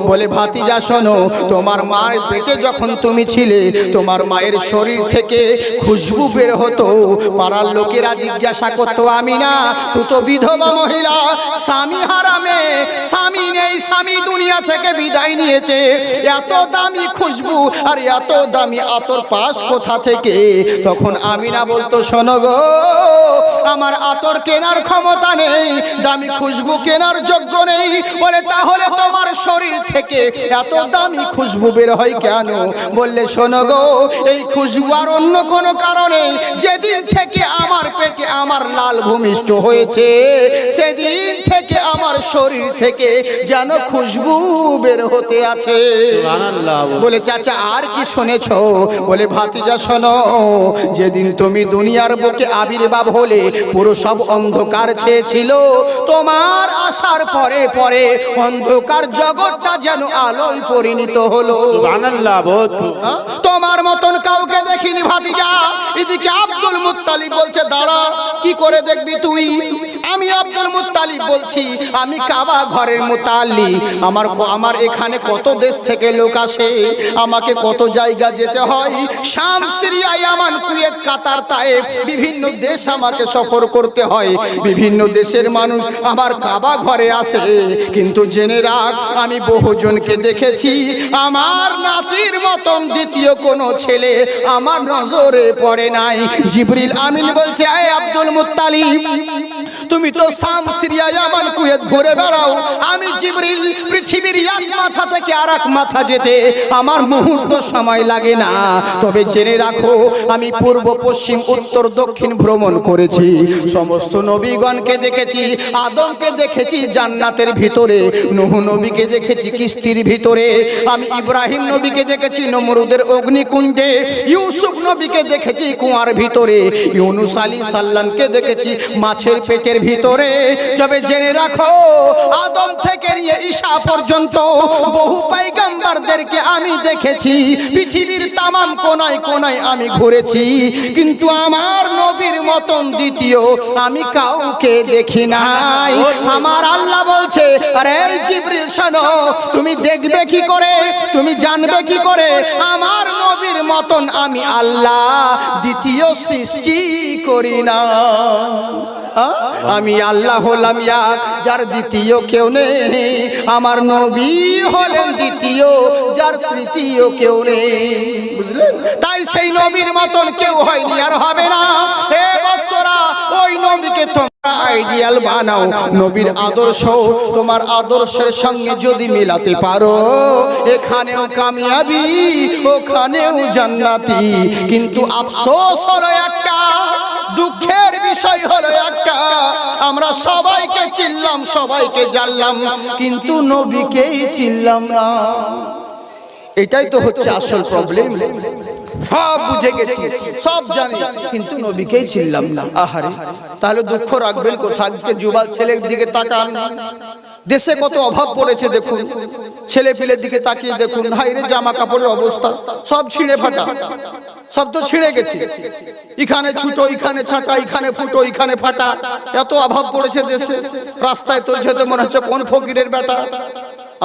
বলে ভাতিজা শোনো, তোমার মায়ের পেটে যখন তুমি ছিলে, তোমার মায়ের শরীর থেকে খুশবু বের হতো। পাড়ার লোকেরা জিজ্ঞাসা করতো আমি না, তুই তো বিধবা মহিলা, স্বামী হারামে, স্বামী নেই, স্বামী দুনিয়া থেকে বিদায় নিয়েছে, এত দামি খুশবু আর এত দামি আতর পাস কোথা থেকে? তখন আমিনা বলতো শোনো গো, আমার আতর কেনার ক্ষমতা নেই, দামি খুশবু কেনার যোগ্য নেই। বলে তাহলে তোমার শরীর থেকে এত দামি খুশবু বের হয় কেন? বললে শোনো গো, এই খুশবু আর অন্য কোনো কারণে, যেদিন থেকে আমার পেটে আমার লাল ভূমিষ্ঠ হয়েছে, সেদিন থেকে আমার শরীর থেকে যেন খুশবু বের হতে আছে। বলে চাচা আর কি শুনেছো? বলে ভাতিজা শোনো, যেদিন তুমি দুনিয়ার বুকে আবির্ভাব হলে পুরো সব অন্ধকার ছেয়েছিল, তোমার আসার পরে পরে অন্ধকার জগৎটা যেন আলোয় পরিণত হলো। সুবহানাল্লাহ। তোমার মতন কাউকে দেখিনি ভাতিজা। এদিকে আব্দুল মুত্তালিব বলছে দাঁড়া, কি করে দেখবি তুই? আমি আব্দুল মুত্তালিব বলছি, আমি কাবা ঘরের মুতাল্লি। আমার এখানে কত দেশ থেকে লোক আসে, আমাকে কত জায়গা যেতে হয়, শাম, সিরিয়া, ইয়ামান, কুয়েত, কাতার, তায়েফ, বিভিন্ন দেশ আমাকে সফর করতে হয়। বিভিন্ন দেশের মানুষ আমার কাবা ঘরে আসে। কিন্তু জেনে রাখ, আমি বহুজনকে দেখেছি, আমার নাতির মতন দ্বিতীয় কোনো ছেলে আমার নজরে পড়ে নাই। জিবরিল আমিন বলছে, আয় আব্দুল মুত্তালিব, তুমি তো শাম, সিরিয়া, ইয়ামান, কুয়েত ঘুরে বেড়াও, আমি জিবরিল পৃথিবীর এক মাথা থেকে আরেক মাথা যেতে আমার মুহূর্ত সময় লাগে না। তবে জেনে রাখো, আমি পূর্ব, পশ্চিম, উত্তর, দক্ষিণ ভ্রমণ করেছি, সমস্ত নবীগণকে দেখেছি। আদমকে দেখেছি জান্নাতের ভিতরে, নূহ নবীকে দেখেছি কিস্তির ভিতরে, আমি ইব্রাহিম নবীকে দেখেছি নমরুদের অগ্নিকুণ্ডে, ইউসুফ নবীকে দেখেছি কুয়ার ভিতরে, ইউনুস আলাইহিস সালামকে দেখেছি মাছের পেটের ভিতরে। তবে জেনে রাখো, আদম থেকে নিয়ে ঈসা পর্যন্ত বহু পয়গম্বরদেরকে আমি দেখেছি, পৃথিবীর তামাম কোনায় কোনায় আমি ঘুরেছি, কিন্তু আমার নবীর মতন দ্বিতীয় আমি কাউকে দেখি নাই। আমার আল্লাহ বলছে, আরে জিবরিল শোনো, তুমি দেখবে কি করে, তুমি জানবে কি করে আমার নবীর মতন আমি আল্লাহ দ্বিতীয় সৃষ্টি করি না। আমি আল্লাহ হলাম এক, যার দ্বিতীয় কেউ নেই। আমার নবী হলেন দ্বিতীয়, যার তৃতীয় কেউ নেই। বুঝলেন? তাই সেই নবীর মতন কেউ হয়নি, আর হবে না। হে বৎসরা, ওই নবীকে তোমরা আইডিয়াল বানাও। নবীর আদর্শ তোমার আদর্শের সঙ্গে যদি মেলাতে পারো, এখানেও কামিয়াবি, ওখানেও জান্নাতি। কিন্তু আফসোস হলো একটা, দুঃখের বিষয় হলো একটা, আমরা সবাইকে চিনলাম, সবাইকে জানলাম, কিন্তু নবীকেই চিনলাম না। এটাই তো হচ্ছে আসল প্রবলেম। সব বুঝে গেছি, সব জানি, কিন্তু নবীকেই চিনলাম না। আহারে, তাহলে দুঃখ রাখবেন কোথা? যুবা ছেলের দিকে তাকান, দেশে কত অভাব পড়েছে দেখুন, ছেলে পিলের দিকে তাকিয়ে দেখুন, হাইরে জামা কাপড়ের অবস্থা সব ছিঁড়ে ফাটা, সব তো ছিঁড়ে গেছে, এখানে ছুটো, এখানে ছাটা, এখানে ফুটো, এখানে ফাটা, এত অভাব পড়েছে দেশে। রাস্তায় তো যেতে মনে হচ্ছে কোন ফকিরের বেটা।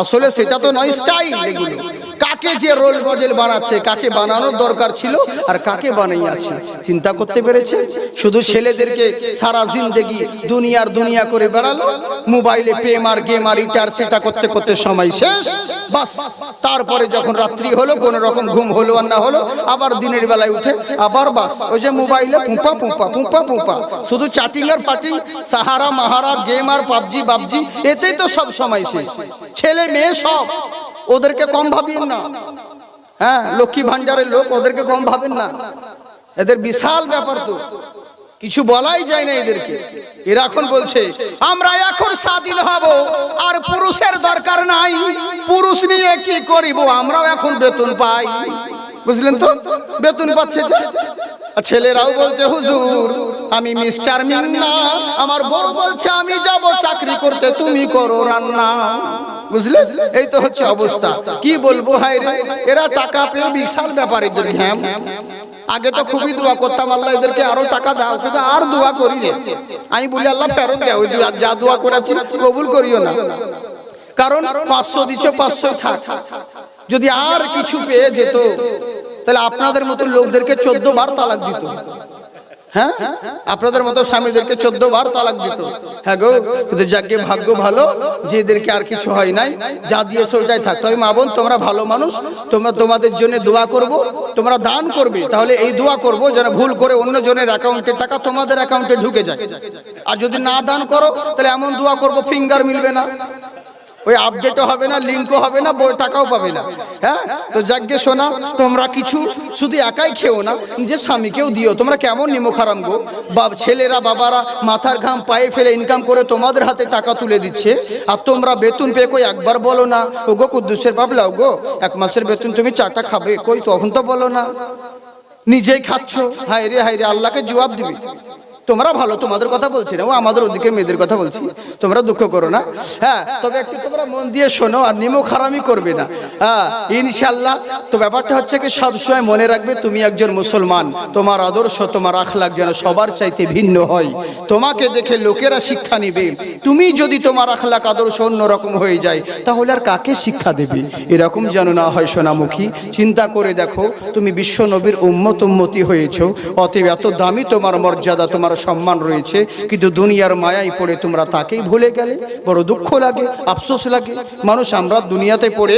আসলে সেটা তো নয়, স্টাইল এগুলো। কাকে যে রোল মডেল বানাচ্ছে, কাকে বানানোর দরকার ছিল আর কাকে বানাইয়াছে চিন্তা করতে পেরেছে? শুধু ছেলেদেরকে সারা জিন্দেগি দুনিয়ার দুনিয়া করে বেড়ালো, মোবাইলে প্রেম আর গেম আর ইটার সেটা করতে করতে সময় শেষ, বাস। তারপরে যখন রাত্রি হলো, কোন রকম ঘুম হলো আর না হলো, আবার দিনের বেলায় উঠে আবার বাস ওই যে মোবাইলে পুঁপা পুঁপা পুঁপা পুঁপা, শুধু চ্যাটিং আর পাটিং, সাহারা মাহারা, গেম আর পাবজি বাবজি, এতেই তো সব সময় শেষ। ছেলে মেয়ে সব, ওদেরকে কম ভাবিয়েন না। হ্যাঁ, লক্ষ্মী ভান্ডারের লোক, ওদেরকে কম ভাবেন না। এদের বিশাল ব্যাপার, তো কিছু বলাই যায় না এদেরকে। এরা এখন বলছে আমরা এখন স্বাধীন হব, আর পুরুষের দরকার নাই, পুরুষ নিয়ে কি করিব, আমরাও এখন বেতন পাই। বুঝলেন তো, বেতন পাচ্ছে যে। ছেলেরাও বলছে হুজুর আমি মিস্টার মিন্না, আমার বউ বলছে আমি যাব চাকরি করতে, তুমি করো রান্না। বুঝলে, এই তো হচ্ছে অবস্থা। কি বলবো, হায় রে, এরা টাকা পেয়ে বিশাল ব্যাপার এদের। হ্যাঁ, আগে তো খুবই দোয়া করতাম, আল্লাহ এদেরকে আরো টাকা দাও, কিন্তু আর দোয়া করি না। আমি বলি আল্লাহ ফেরত দাও, যা দোয়া করেছি কবুল করিও না। কারণ 500 দিচ্ছ, 500 থাক। যদি আর কিছু পেয়ে যেত, তাহলে আপনাদের মতো লোকদেরকে 14 বার তালাক দিত। হ্যাঁ, আপনাদের মতো স্বামীদেরকে 14 বার তালাক দিত। হ্যাঁ গো, কিন্তু যাকে ভাগ্য ভালো যে এদেরকে আর কিছু হয় নাই, যা দিয়েছে ওইটাই থাকতো। আমি মা বোন, তোমরা ভালো মানুষ, তোমরা তোমাদের জন্য দোয়া করব, তোমরা দান করবে, তাহলে এই দোয়া করব যেন ভুল করে অন্য জনের অ্যাকাউন্টে টাকা তোমাদের অ্যাকাউন্টে ঢুকে যায়। আর যদি না দান করো, তাহলে এমন দোয়া করব ফিঙ্গার মিলবে না, ওই আপডেটও হবে না, লিঙ্কও হবে না, বই টাকাও পাবে না। হ্যাঁ, তো যাকে শোনা, তোমরা কিছু শুধু একাই খেও না, নিজের স্বামীকেও দিও। তোমরা কেমন নিমখারাম গো, ছেলেরা বাবারা মাথার ঘাম পায়ে ফেলে ইনকাম করে তোমাদের হাতে টাকা তুলে দিচ্ছে, আর তোমরা বেতন পেয়ে কই একবার বলো না ও গো কুদ্দুসের বাবলাও গো 1 মাসের বেতন তুমি 4টা খাবে, কই তখন তো বলো না, নিজেই খাচ্ছ। হায় রে হায় রে, আল্লাহকে জবাব দিবি। তোমরা ভালো, তোমাদের কথা বলছি না, ও আমাদের ওদিকে মেয়েদের কথা বলছি, তোমরা দুঃখ করো না। হ্যাঁ, তবে একটু তোমরা মন দিয়ে শোনো আর নিমক হারামি করবে না। হ্যাঁ ইনশাআল্লাহ। তো ব্যাপারটা হচ্ছে কি, সবসময় মনে রাখবে তুমি একজন মুসলমান, তোমার আদর্শ তোমার আখলাক যেন সবার চাইতে ভিন্ন হয়। তোমাকে দেখে লোকেরা শিক্ষা নিবে। তুমি যদি তোমার আখলাক আদর্শ অন্যরকম হয়ে যায় তাহলে আর কাকে শিক্ষা দেবে? এরকম যেন না হয় সোনামুখী। চিন্তা করে দেখো, তুমি বিশ্ব নবীর উম্মতি হয়েছো, অতএব এত দামি তোমার মর্যাদা, তোমার সম্মান রয়েছে, কিন্তু দুনিয়ার মায়ায় পড়ে তোমরা তাকেই ভুলে গেলে। বড় দুঃখ লাগে, আফসোস লাগে। মানুষ আমরা দুনিয়াতে পড়ে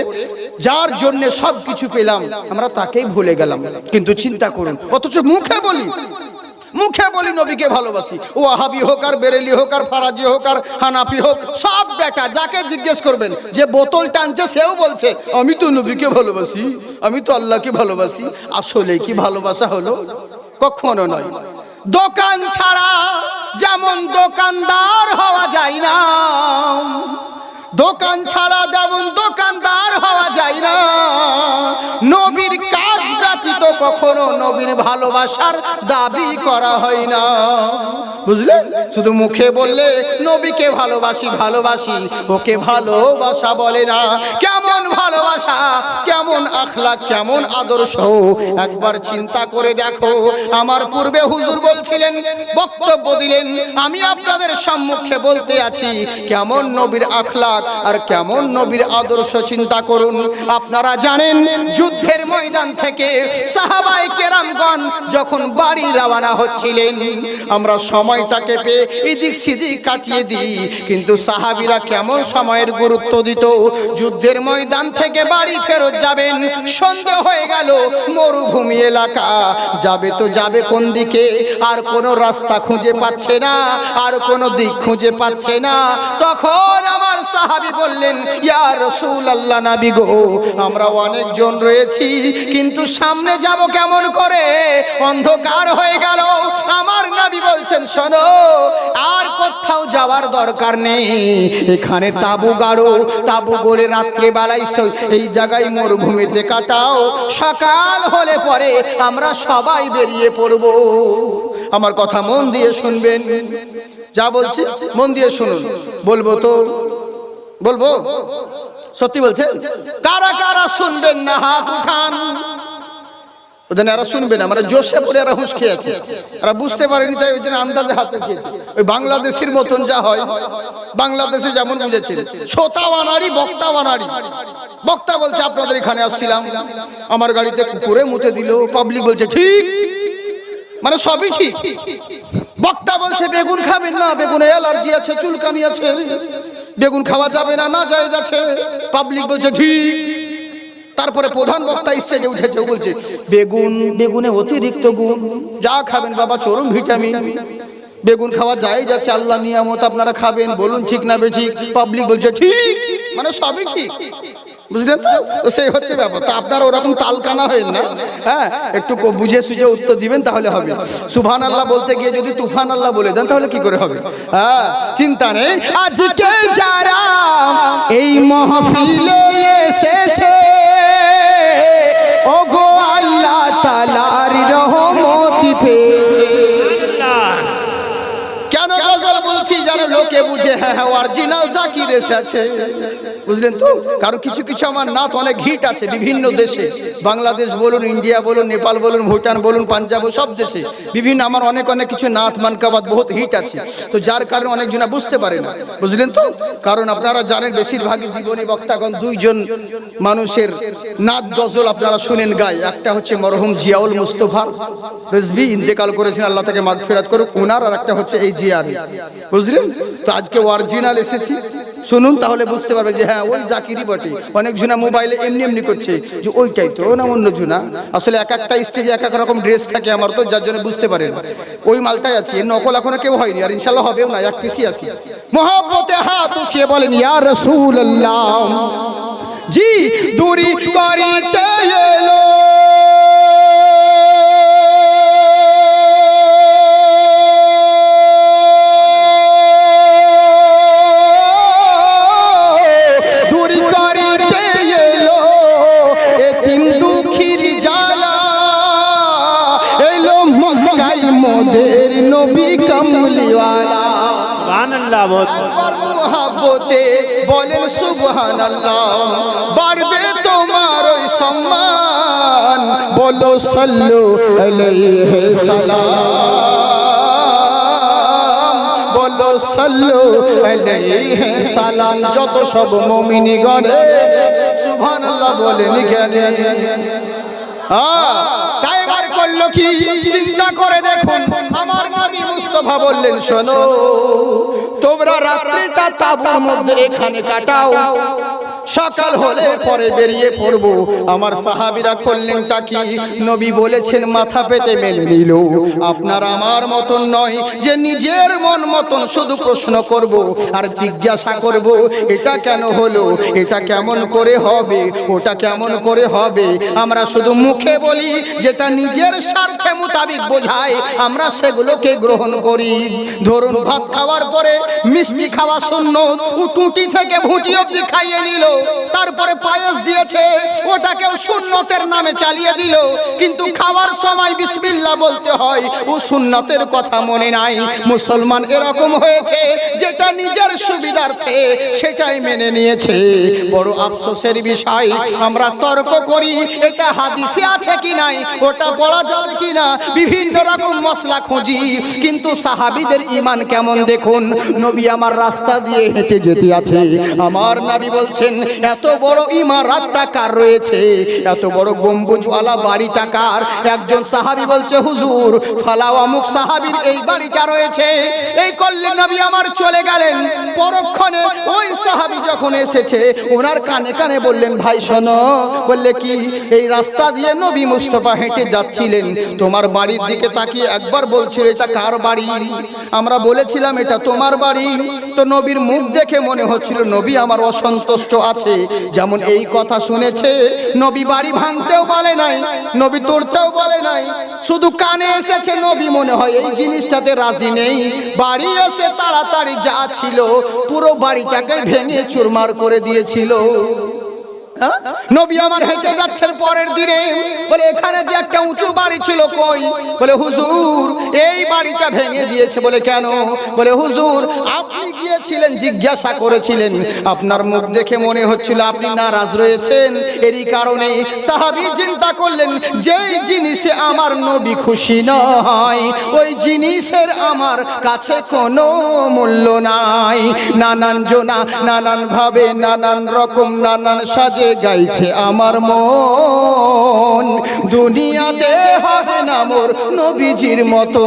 যার জন্য সব কিছু পেলাম আমরা তাকেই ভুলে গেলাম। কিন্তু চিন্তা করুন, অথচ মুখে বলি নবীকে ভালোবাসি। ও ওয়াহাবি হোক আর বেরেলি হোক আর ফারাজি হোক আর হানাফি হোক, সব বেটা যাকে জিজ্ঞেস করবেন, যে বোতল টানছে সেও বলছে আমি তো নবীকে ভালোবাসি, আমি তো আল্লাহকে ভালোবাসি। আসলে কি ভালোবাসা হলো? কখনো নয়। দোকান ছাড়া যেমন দোকানদার হওয়া যায় না, দোকান ছাড়া যেমন দোকানদার হওয়া যায় না, নবীর কাজ ব্যতীত কখনো নবীর ভালোবাসার দাবি করা হয় না। বুঝলেন? শুধু মুখে বললে নবীকে ভালোবাসি ভালোবাসি, ওকে ভালোবাসা বলে না। কেমন ভালোবাসা, কেমন আখলাক, কেমন আদর্শ, একবার চিন্তা করে দেখো। আমার পূর্বে হুজুর বলছিলেন, বক্তব্য দিলেন, আমি আপনাদের সম্মুখে বলতে আছি কেমন নবীর আখলাক আর কেমন নবীর আদর্শ। চিন্তা করুন। আপনারা জানেন যুদ্ধের ময়দান থেকে সাহাবায়ে কেরামগণ যখন বাড়ি রওনা হচ্ছিলেন, আমরা সময়টাকে পেয়ে এদিক সেদিক কাটিয়ে দিই, কিন্তু সাহাবীরা কেমন সময়ের গুরুত্ব দিত। যুদ্ধের ময়দান থেকে বাড়ি ফেরত যাবেন, সন্ধ্যা হয়ে গেল, মরুভূমি এলাকা, যাবে তো যাবে কোন দিকে? আর কোনো রাস্তা খুঁজে পাচ্ছে না, আর কোনো দিক খুঁজে পাচ্ছে না। তখন আমার সাহাবী বললেন, ইয়া রাসূলুল্লাহ, নবী গো, আমরা অনেকজন রয়েছি, কিন্তু সামনে যাব কেমন করে? অন্ধকার হয়ে গেল। আমার নবী বলছেন, শোনো, আর কোথাও যাওয়ার দরকার নেই, এখানে তাবু গাড়ো, তাবু গড়ে রাত্রে বেলায় এই জায়গায় মরুভূমিতে কাটাও, সকাল হলে পরে আমরা সবাই বেরিয়ে পড়ব। আমার কথা মন দিয়ে শুনবেন, যা বলছি মন দিয়ে শুনুন। বলবো তো বলবো, সত্যি বলছে? কারা কারা শুনবেন না হাত উঠান। ওদের এরা শুনবে না, মানে জোশে পড়ে এরা হুঁশ খেয়েছে, এরা বুঝতে পারেনি, তাই ওই জন্য আন্দাজে হাতে খেয়েছে। ওই বাংলাদেশের মতন যা হয়, বাংলাদেশে যেমন বুঝেছে, শ্রোতাওয়ানারি বক্তাওয়ানারি। বক্তা বলছে আপনাদের এখানে আসছিলাম, আমার গাড়িতে কুকুরে মুতে দিল, পাবলিক বলছে ঠিক, মানে সবই ঠিক। বক্তা বলছে বেগুন খাবেন না, বেগুনে অ্যালার্জি আছে, চুলকানি আছে, বেগুন খাওয়া যাবে না, না জায়েজ আছে, পাবলিক বলছে ঠিক। তারপরে প্রধান বক্তা স্টেজে উঠেছে, বলছে বেগুনে অতিরিক্ত গুণ, যা খাবেন বাবা চরম ভিটামিন, বেগুন খাওয়া জায়েজ আছে, আল্লাহ নিয়ামত, আপনারা খাবেন, বলুন ঠিক না বেঠিক? পাবলিক বলছে ঠিক, মানে সবই ঠিক। বুঝলেন তো? তো সেই হচ্ছে ব্যাপার। তো আপনারা ওরকম তালকানা হবেন না, হ্যাঁ, একটু বুঝে সুঝে উত্তর দিবেন, তাহলে হবে। সুবহানাল্লাহ বলতে গিয়ে যদি তুফান আল্লাহ বলে দেন তাহলে কি করে হবে? হ্যাঁ, চিন্তা নেই। আজকে যারা এই মাহফিলে এসেছে, ওগো আল্লাহ তাআলার রহমত পেয়েছে। কেন গজল বলছি? যেন লোকে বুঝে হ্যাঁ হ্যাঁ অরিজিনাল জাকির এসেছে। বুঝলেন তো? কারণ কিছু কিছু আমার নাত অনেক হিট আছে বিভিন্ন দেশে, বাংলাদেশ বলুন, ইন্ডিয়া বলুন, নেপাল বলুন, ভুটান বলুন, পাঞ্জাব, সব দেশে বিভিন্ন আমার অনেক কিছু নাত মানকাবাত বহুত হিট আছে। তো যার কারণে অনেকজনা বুঝতে পারে না। বুঝলেন তো? কারণ আপনারা জানেন বেশিরভাগই জীবনী বক্তাগণ দুইজন মানুষের নাত গজল আপনারা শুনেন গায়। একটা হচ্ছে মরহুম জিয়াউল মুস্তফা রিজভী, ইন্তেকাল করেছেন, আল্লাহ তাকে মাগফিরাত করুক, ওনার। আর একটা হচ্ছে এই জিয়ারি। বুঝলেন তো? আজকে অরিজিনাল এসেছি, শুনুন, তাহলে বুঝতে পারবে যে হ্যাঁ ওই জাকিরই বটে। অনেক জনা মোবাইলে এমনি এমনি করছে যে ওইটাই তো না, অন্য জনা। আসলে এক একটা স্টেজে এক এক রকম ড্রেস থাকে আমার, তো যার জন্য বুঝতে পারেন ওই মালটাই আছে, নকল এখনো কেউ হয়নি, আর ইনশাল্লাহ হবেও না, এক পিসি আছে। মোহাব্বতে হাত উঠিয়ে বলেন ইয়া রাসূলুল্লাহ, জি দূরি করিতে এলো মোদের নবী কা কামলিওয়ালা। সুবহানাল্লাহ। বহুত একবার মুহাব্বতে বলেন সুবহানাল্লাহ, বাড়বে তোমার ওই সম্মান, বলো সাল্লু আলাইহি সালাম, বলো সাল্লু আলাইহি সালাম। যত সব মুমিনগণে সুবহানাল্লাহ বলেন কেন? তাই বার করলো কি? চিন্তা করে দেখুন, আমার নবী মুস্তাফা বললেন, শোনো তোমরা রাত্রিটা তাঁবুর মধ্যে এখানে কাটাও, সকাল হলে পরে বেরিয়ে পড়ব। আমার সাহাবীরা করলেনটা কি? নবী বলেছেন মাথা পেতে মেনে নিল। আপনার আমার মতন নয় যে নিজের মন মতন শুধু প্রশ্ন করব আর জিজ্ঞাসা করব, এটা কেন হলো, এটা কেমন করে হবে, ওটা কেমন করে হবে। আমরা শুধু মুখে বলি, যেটা নিজের স্বার্থে মোতাবিক বোঝায় আমরা সেগুলোকে গ্রহণ করি। ধরুন ভাত খাওয়ার পরে মিষ্টি খাওয়া সুন্নত, টুটি থেকে ভুটি অবধি খাইয়ে নিল, তারপরে পায়েস দিয়েছে, ওটাকেও সুন্নতের নামে চালিয়ে দিল, কিন্তু খাওয়ার সময় বিসমিল্লাহ বলতে হয়, ও সুন্নতের কথা মনে নাই। মুসলমান এরকম হয়েছে, যেটা নিজের সুবিধার্থে সেটাই মেনে নিয়েছে। বড় আফসোসের বিষয়, আমরা তর্ক করি এটা হাদিসে আছে কি নাই, ওটা পড়া যাবে কি না, বিভিন্ন রকম মশলা খুঁজি, কিন্তু সাহাবীদের ঈমান কেমন দেখুন। নবী আমার রাস্তা দিয়ে হেঁটে যেতে আছে, আমার নবী বলছেন এত বড় ইমারতটা কার রয়েছে, এত বড় গম্বুজওয়ালা বাড়িটা কার? একজন সাহাবী বলছে, হুজুর ফালাও অমুক সাহাবীর এই বাড়িটা রয়েছে। এই করলেন নবী আমার চলে গেলেন। পরক্ষণে ওই সাহাবী যখন এসেছে, ওনার কানে কানে বললেন, ভাই শোনো। বললে কি? এই রাস্তা দিয়ে নবী মুস্তাফা হেঁটে যাচ্ছিলেন, তোমার বাড়ির দিকে তাকিয়ে একবার বলছিল এটা কার বাড়ি? আমরা বলেছিলাম এটা তোমার বাড়ি। তো নবীর মুখ দেখে মনে হচ্ছিল নবী আমার অসন্তুষ্ট আছে। যেমন এই কথা শুনেছে, নবী বাড়ি ভাঙতেও বলে নাই, নবী তোড়তেও বলে নাই, শুধু কানে এসেছে। নবী মনে হয় এই জিনিসটাতে রাজি নেই। বাড়ি এসে তাড়াতাড়ি যা ছিল পুরো বাড়িটাকে ভেঙে চুরমার করে দিয়েছিল। নবী আমার হেঁটে যাচ্ছেন পরের দিনে, বলে এখানে যে একটা উঁচু বাড়ি ছিল কই? বলে হুজুর এই বাড়িটা ভেঙে দিয়েছে। বলে কেন? বলে হুজুর আপনি গিয়েছিলেন, জিজ্ঞাসা করেছিলেন, আপনার মুখ দেখে মনে হচ্ছিল আপনি নারাজ রয়েছেন। এরই কারণে সাহাবী চিন্তা করলেন, যেই জিনিসে আমার নবী খুশি নয় ওই জিনিসের আমার কাছে কোনো মূল্য নাই। নানান জনা নানান ভাবে নানান রকম নানান সাজে গাইছে আমার মন, দুনিয়াতে হবে না মোর নবীজির মতো।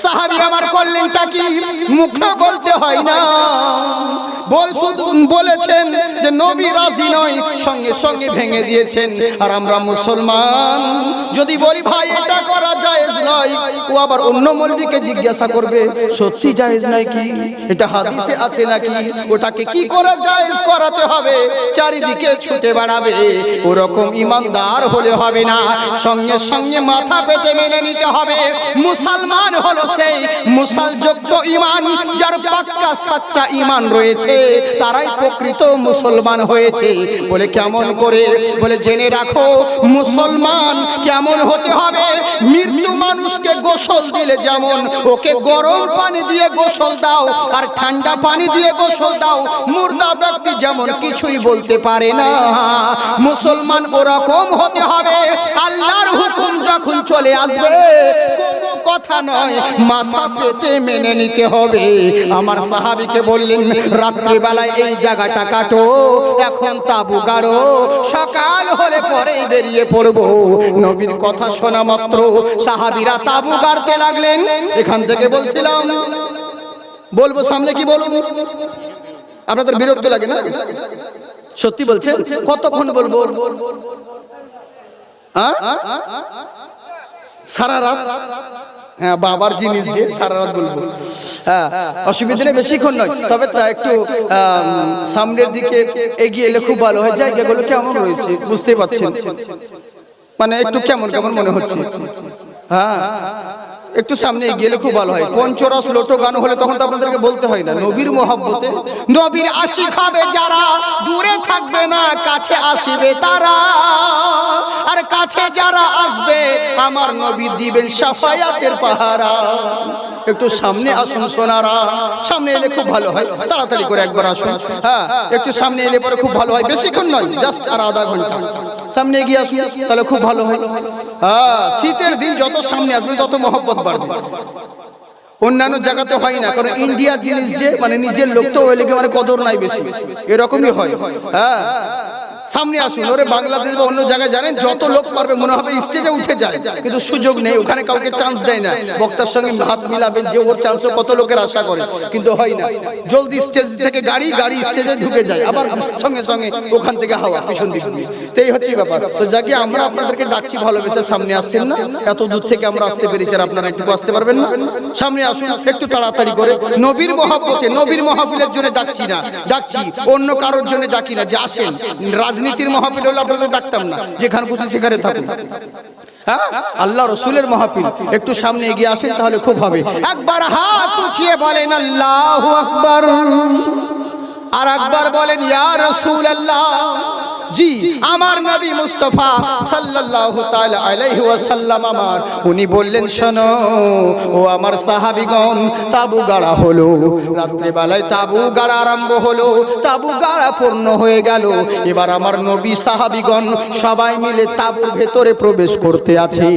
সাহাবী আমার করলেনটা কি? মুখে বলতে হয় না, বলেছেন যে নবী রাজি নয়, সঙ্গে সঙ্গে ভেঙে দিয়েছেন। আর আমরা মুসলমান যদি বলি ভাই এটা করা জায়েজ নয়, ও আবার অন্য মৌলবীকে জিজ্ঞাসা করবে সত্যি জায়েজ নয় কি, এটা হাদিসে আছে নাকি, ওটাকে কি করে জায়েজ করাতে হবে, চারিদিকে ছুটে বেড়াবে। ওরকম ইমানদার হলে হবে না, সঙ্গে সঙ্গে মাথা পেতে মেনে নিতে হবে। মুসলমান হলো সেই মুসলযুক্ত ঈমান, যার পাক্কা সাচ্চা ঈমান রয়েছে, তারাই প্রকৃত মুসলমান হয়েছে। বলে কেমন করে? বলে জেনে রাখো মুসলমান কেমন হতে হবে। মৃত্যু মানুষকে গোসল দিলে যেমন ওকে গরম পানি দিয়ে গোসল দাও আর ঠান্ডা পানি দিয়ে গোসল দাও, মুর্দা ব্যক্তি যেমন কিছুই বলতে পারে না, মুসলমান ওরকম হতে হবে। আল্লাহর হুকুম যখন চলে আসবে কথা নয়, মাথা পেতে মেনে নিতে হবে। আমার সাহাবীকে বললেন রাত্রি বেলায় এই জায়গাটা কাটো, এখন তাবু গাড়ো, সকাল হলে পরেই বেরিয়ে পড়বো। নবীর কথা শোনা মাত্র সাহাবীরা তাবু গাড়তে লাগলেন। এখান থেকে বলছিলাম, বলবো সামনে কি বলবো? আপনাদের বিরক্ত লাগে না? সত্যি বলছেন? কতক্ষণ বলবো? সারা রাত? হ্যাঁ, বাবার জিনিস যে সারা রাত বলবো। হ্যাঁ, অসুবিধা নেই, বেশিক্ষণ নয়। তবে তা একটু সামনের দিকে এগিয়ে এলে খুব ভালো হয়। জায়গাগুলো কেমন রয়েছে বুঝতে পারছেন? মানে একটু কেমন কেমন মনে হচ্ছে। হ্যাঁ, একটু সামনে গেলে খুব ভালো হয়। পঞ্চরস লোটো গান হলে তখন তো আপনাদেরকে বলতে হয় না। নবীর মহব্বতে নবীর আশিক হবে যারা, দূরে থাকবে না কাছে আসবে তারা, আর কাছে যারা আসবে আমার নবী দিবেন শাফায়াতের পাহারা। একটু সামনে আসুন সোনারা, সামনে এলে খুব ভালো হয়। তাড়াতাড়ি করে একবার আসুন। হ্যাঁ, একটু সামনে এলে পরে খুব ভালো হয়। বেশিক্ষণ নয়, জাস্ট আর আধা ঘন্টা সামনে এগিয়ে আসুন, তাহলে খুব ভালো হয়। হ্যাঁ, শীতের দিন যত সামনে আসবে তত মহব্বত বাড়বে। অন্যান্য জায়গাতে হয় না, কারণ ইন্ডিয়া জিনিস যে মানে নিজের লোক তো ওই লেগে মানে কদর নাই বেশি, এরকমই হয়। হ্যাঁ, সামনে আসুন। ওরে বাংলাদেশ বা অন্য জায়গায় জানেন যত লোক পারবে মনে হবে স্টেজে উঠে যায়, কিন্তু সুযোগ নেই, ওখানে কাউকে চান্স দেয় না। বক্তার সঙ্গে হাত মিলাবেন যে ওর চান্সও কত লোকের আশা করে, কিন্তু হয় না। জলদি স্টেজ থেকে গাড়ি স্টেজে ঢুকে যায়, আবার সঙ্গে সঙ্গে ওখান থেকে হাওয়া পিছন দিক দিয়ে। তো এই হচ্ছে ব্যাপার। তো যাকে আমরা আপনাদেরকে ডাকছি ভালোবেসে, সামনে আসছেন না, এত দূর থেকে আমরা আসতে পেরেছি, আর আপনারা একটু আসতে পারবেন না? সামনে আসুন একটু তাড়াতাড়ি করে। নবীর মহব্বতে নবীর মাহফিলের জন্য ডাকছি না, ডাকছি অন্য কারোর জন্য ডাকি না যে আসেন। রাজনীতির মাহফিল হলে আপনাদের ডাকতাম না, যেখানে খুশি সেখানে থাকুন। হ্যাঁ, আল্লাহ রসুলের মাহফিল, একটু সামনে এগিয়ে আসেন তাহলে খুব হবে। একবার হাত উঠিয়ে বলেন আল্লাহু আকবার, আর একবার বলেন ইয়া রাসূলুল্লাহ। জি, আমার নবী মুস্তাফা সাল্লাল্লাহু তাআলা আলাইহি ওয়াসাল্লাম আমার, উনি বললেন শোনো ও আমার সাহাবীগণ, তাবু গাড়া হলো, রাত্রে বেলায় তাবু গাড়া আরম্ভ হলো, তাবু গাড়া পূর্ণ হয়ে গেল। এবার আমার নবী সাহাবীগণ সবাই মিলে তাবুর ভেতরে প্রবেশ করতে আছে।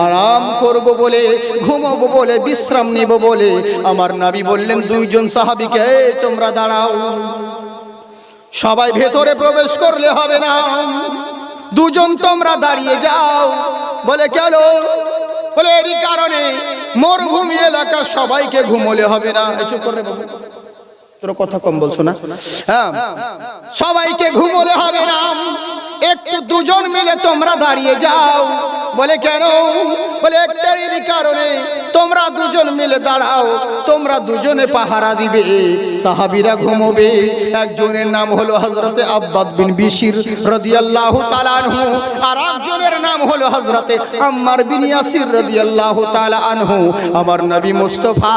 আরাম করব বলে, ঘুমাবো বলে, বিশ্রাম নিব বলে আমার নবী বললেন দুইজন সাহাবীকে, তোমরা দাঁড়াও, সবাই ভেতরে প্রবেশ করলে হবে না, দুজন তোমরা দাঁড়িয়ে যাও। বলে কেন? বলে এরই কারণে মরুভূমি এলাকা সবাইকে ঘুমোলে হবে না। চুপ করে বসো, তোর কথা কম বলছো না? হ্যাঁ, সবাইকে ঘুমোলে হবে না, একটু দুজন মিলে তোমরা দাঁড়িয়ে যাও। বলে কেন? বলে একটারই কারণে, তোমরা দুজন মিলে দাঁড়াও, তোমরা দুজনে পাহারা দিবে, সাহাবীরা ঘুমোবে। একজনের নাম হলো হযরতে আব্বাদ বিন বিশির রাদিয়াল্লাহু তাআলা আনহু, আর একজনের নাম হলো হযরতে আম্মার বিন ইয়াসির রাদিয়াল্লাহু তাআলা আনহু। আমার নবী মুস্তাফা